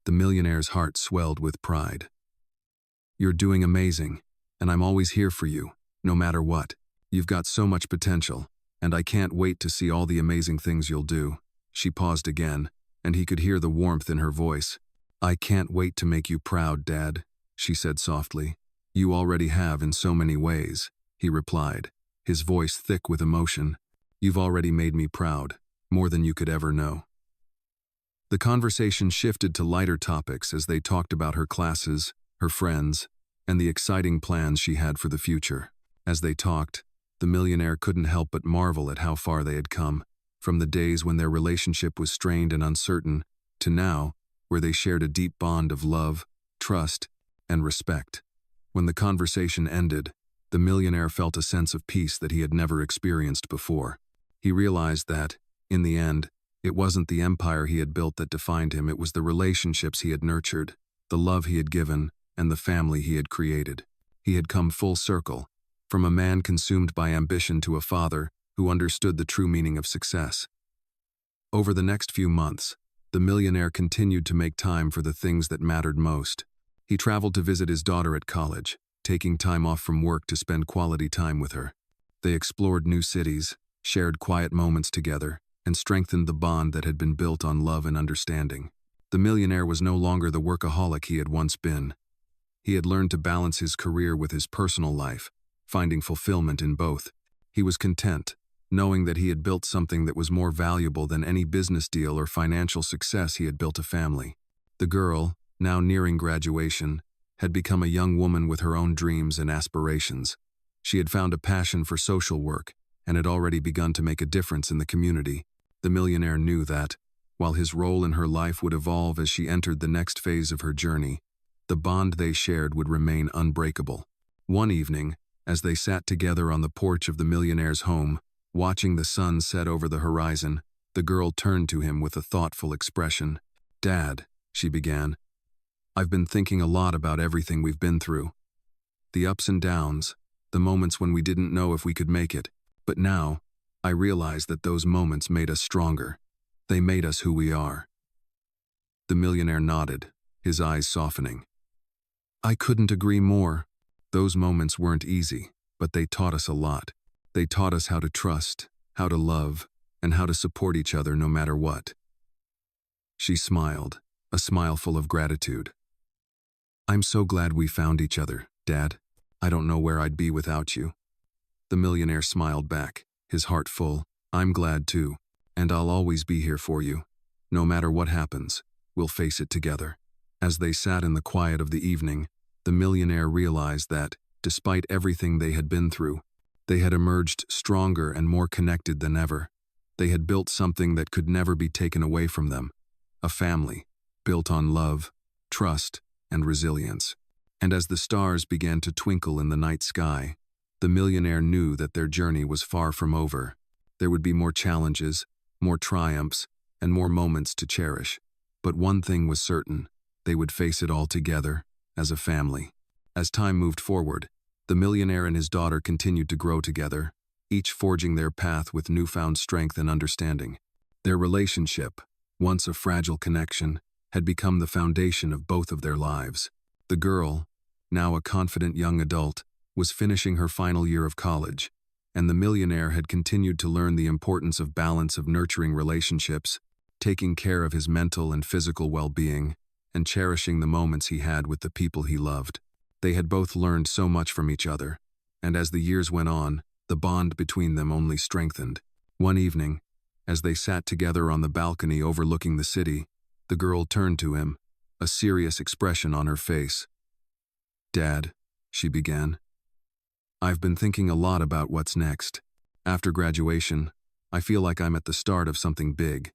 The millionaire's heart swelled with pride. "You're doing amazing, and I'm always here for you, no matter what. You've got so much potential, and I can't wait to see all the amazing things you'll do." She paused again, and he could hear the warmth in her voice. "I can't wait to make you proud, Dad," she said softly. "You already have in so many ways," he replied, his voice thick with emotion. "You've already made me proud, more than you could ever know." The conversation shifted to lighter topics as they talked about her classes, her friends, and the exciting plans she had for the future. As they talked, the millionaire couldn't help but marvel at how far they had come, from the days when their relationship was strained and uncertain, to now, where they shared a deep bond of love, trust, and respect. When the conversation ended, the millionaire felt a sense of peace that he had never experienced before. He realized that, in the end, it wasn't the empire he had built that defined him, it was the relationships he had nurtured, the love he had given, and the family he had created. He had come full circle, from a man consumed by ambition to a father who understood the true meaning of success. Over the next few months, the millionaire continued to make time for the things that mattered most. He traveled to visit his daughter at college, taking time off from work to spend quality time with her. They explored new cities, shared quiet moments together, and strengthened the bond that had been built on love and understanding. The millionaire was no longer the workaholic he had once been. He had learned to balance his career with his personal life, finding fulfillment in both. He was content, knowing that he had built something that was more valuable than any business deal or financial success. He had built a family. The girl, now nearing graduation, had become a young woman with her own dreams and aspirations. She had found a passion for social work and had already begun to make a difference in the community. The millionaire knew that, while his role in her life would evolve as she entered the next phase of her journey, the bond they shared would remain unbreakable. One evening, as they sat together on the porch of the millionaire's home, watching the sun set over the horizon, the girl turned to him with a thoughtful expression. "Dad," she began, "I've been thinking a lot about everything we've been through. The ups and downs, the moments when we didn't know if we could make it. But now, I realize that those moments made us stronger. They made us who we are." The millionaire nodded, his eyes softening. "I couldn't agree more. Those moments weren't easy, but they taught us a lot. They taught us how to trust, how to love, and how to support each other no matter what." She smiled, a smile full of gratitude. "I'm so glad we found each other, Dad. I don't know where I'd be without you." The millionaire smiled back, his heart full. "I'm glad too, and I'll always be here for you. No matter what happens, we'll face it together." As they sat in the quiet of the evening, the millionaire realized that, despite everything they had been through, they had emerged stronger and more connected than ever. They had built something that could never be taken away from them, a family, built on love, trust, and resilience. And as the stars began to twinkle in the night sky, the millionaire knew that their journey was far from over. There would be more challenges, more triumphs, and more moments to cherish. But one thing was certain: they would face it all together, as a family. As time moved forward, the millionaire and his daughter continued to grow together, each forging their path with newfound strength and understanding. Their relationship, once a fragile connection, had become the foundation of both of their lives. The girl, now a confident young adult, was finishing her final year of college, and the millionaire had continued to learn the importance of balance, of nurturing relationships, taking care of his mental and physical well-being, and cherishing the moments he had with the people he loved. They had both learned so much from each other, and as the years went on, the bond between them only strengthened. One evening, as they sat together on the balcony overlooking the city, the girl turned to him, a serious expression on her face. "Dad," she began, "I've been thinking a lot about what's next. After graduation, I feel like I'm at the start of something big,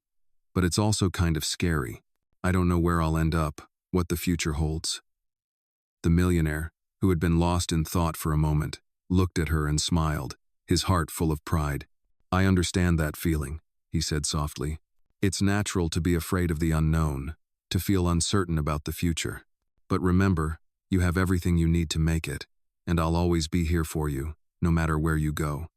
but it's also kind of scary. I don't know where I'll end up, what the future holds." The millionaire, who had been lost in thought for a moment, looked at her and smiled, his heart full of pride. "I understand that feeling," he said softly. "It's natural to be afraid of the unknown, to feel uncertain about the future. But remember, you have everything you need to make it, and I'll always be here for you, no matter where you go."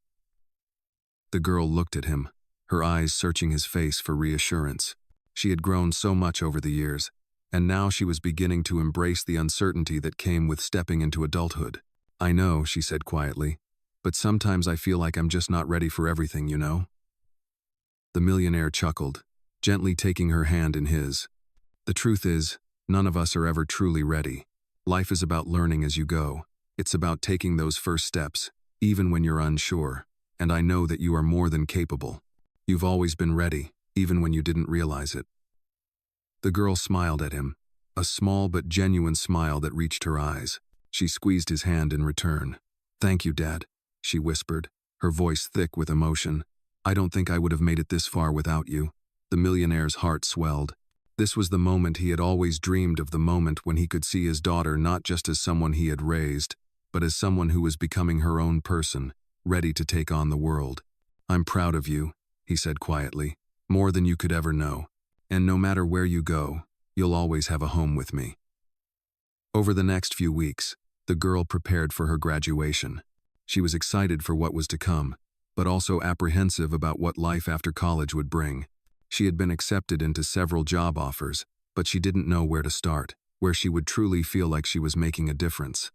The girl looked at him, her eyes searching his face for reassurance. She had grown so much over the years, and now she was beginning to embrace the uncertainty that came with stepping into adulthood. "I know," she said quietly, "but sometimes I feel like I'm just not ready for everything, you know?" The millionaire chuckled, gently taking her hand in his. "The truth is, none of us are ever truly ready. Life is about learning as you go. It's about taking those first steps, even when you're unsure, and I know that you are more than capable. You've always been ready, even when you didn't realize it." The girl smiled at him, a small but genuine smile that reached her eyes. She squeezed his hand in return. "Thank you, Dad," she whispered, her voice thick with emotion. "I don't think I would have made it this far without you." The millionaire's heart swelled. This was the moment he had always dreamed of, the moment when he could see his daughter not just as someone he had raised, but as someone who was becoming her own person, ready to take on the world. "I'm proud of you," he said quietly, "more than you could ever know. And no matter where you go, you'll always have a home with me." Over the next few weeks, the girl prepared for her graduation. She was excited for what was to come, but also apprehensive about what life after college would bring. She had been accepted into several job offers, but she didn't know where to start, where she would truly feel like she was making a difference.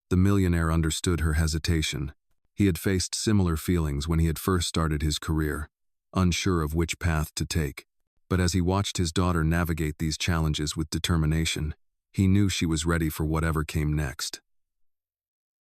The millionaire understood her hesitation. He had faced similar feelings when he had first started his career, unsure of which path to take. But as he watched his daughter navigate these challenges with determination, he knew she was ready for whatever came next.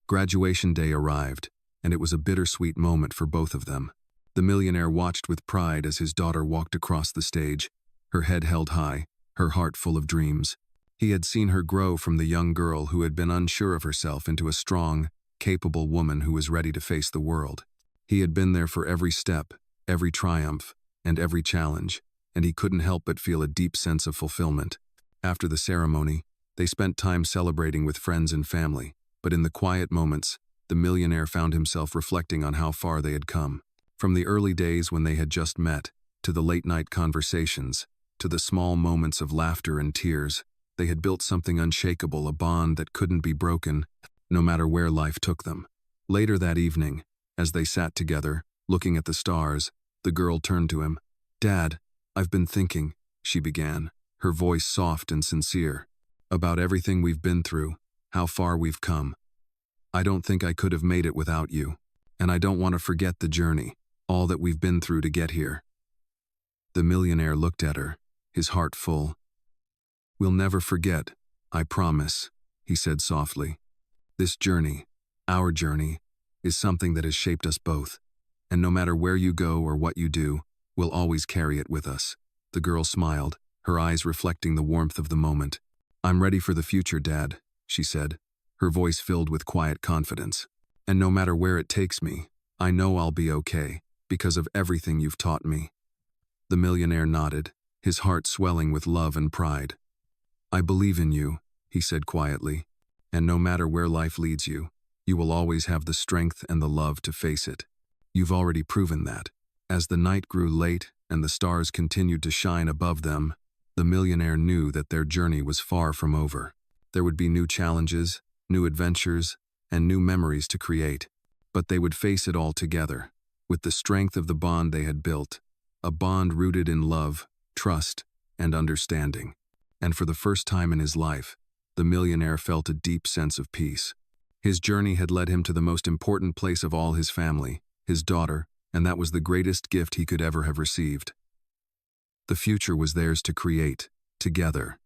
Graduation day arrived, and it was a bittersweet moment for both of them. The millionaire watched with pride as his daughter walked across the stage, her head held high, her heart full of dreams. He had seen her grow from the young girl who had been unsure of herself into a strong, capable woman who was ready to face the world. He had been there for every step, every triumph, and every challenge, and he couldn't help but feel a deep sense of fulfillment. After the ceremony, they spent time celebrating with friends and family, but in the quiet moments, the millionaire found himself reflecting on how far they had come. From the early days when they had just met, to the late-night conversations, to the small moments of laughter and tears, they had built something unshakable, a bond that couldn't be broken, no matter where life took them. Later that evening, as they sat together, looking at the stars, the girl turned to him. "Dad, I've been thinking," she began, her voice soft and sincere, "about everything we've been through, how far we've come. I don't think I could have made it without you, and I don't want to forget the journey, all that we've been through to get here." The millionaire looked at her, his heart full. "We'll never forget, I promise," he said softly. "This journey, our journey, is something that has shaped us both, and no matter where you go or what you do, we'll always carry it with us." The girl smiled, her eyes reflecting the warmth of the moment. "I'm ready for the future, Dad," she said, her voice filled with quiet confidence. "And no matter where it takes me, I know I'll be okay, because of everything you've taught me." The millionaire nodded, his heart swelling with love and pride. "I believe in you," he said quietly, "and no matter where life leads you, you will always have the strength and the love to face it. You've already proven that." As the night grew late and the stars continued to shine above them, the millionaire knew that their journey was far from over. There would be new challenges, new adventures, and new memories to create, but they would face it all together, with the strength of the bond they had built, a bond rooted in love, trust, and understanding. And for the first time in his life, the millionaire felt a deep sense of peace. His journey had led him to the most important place of all, his family, his daughter, and that was the greatest gift he could ever have received. The future was theirs to create, together.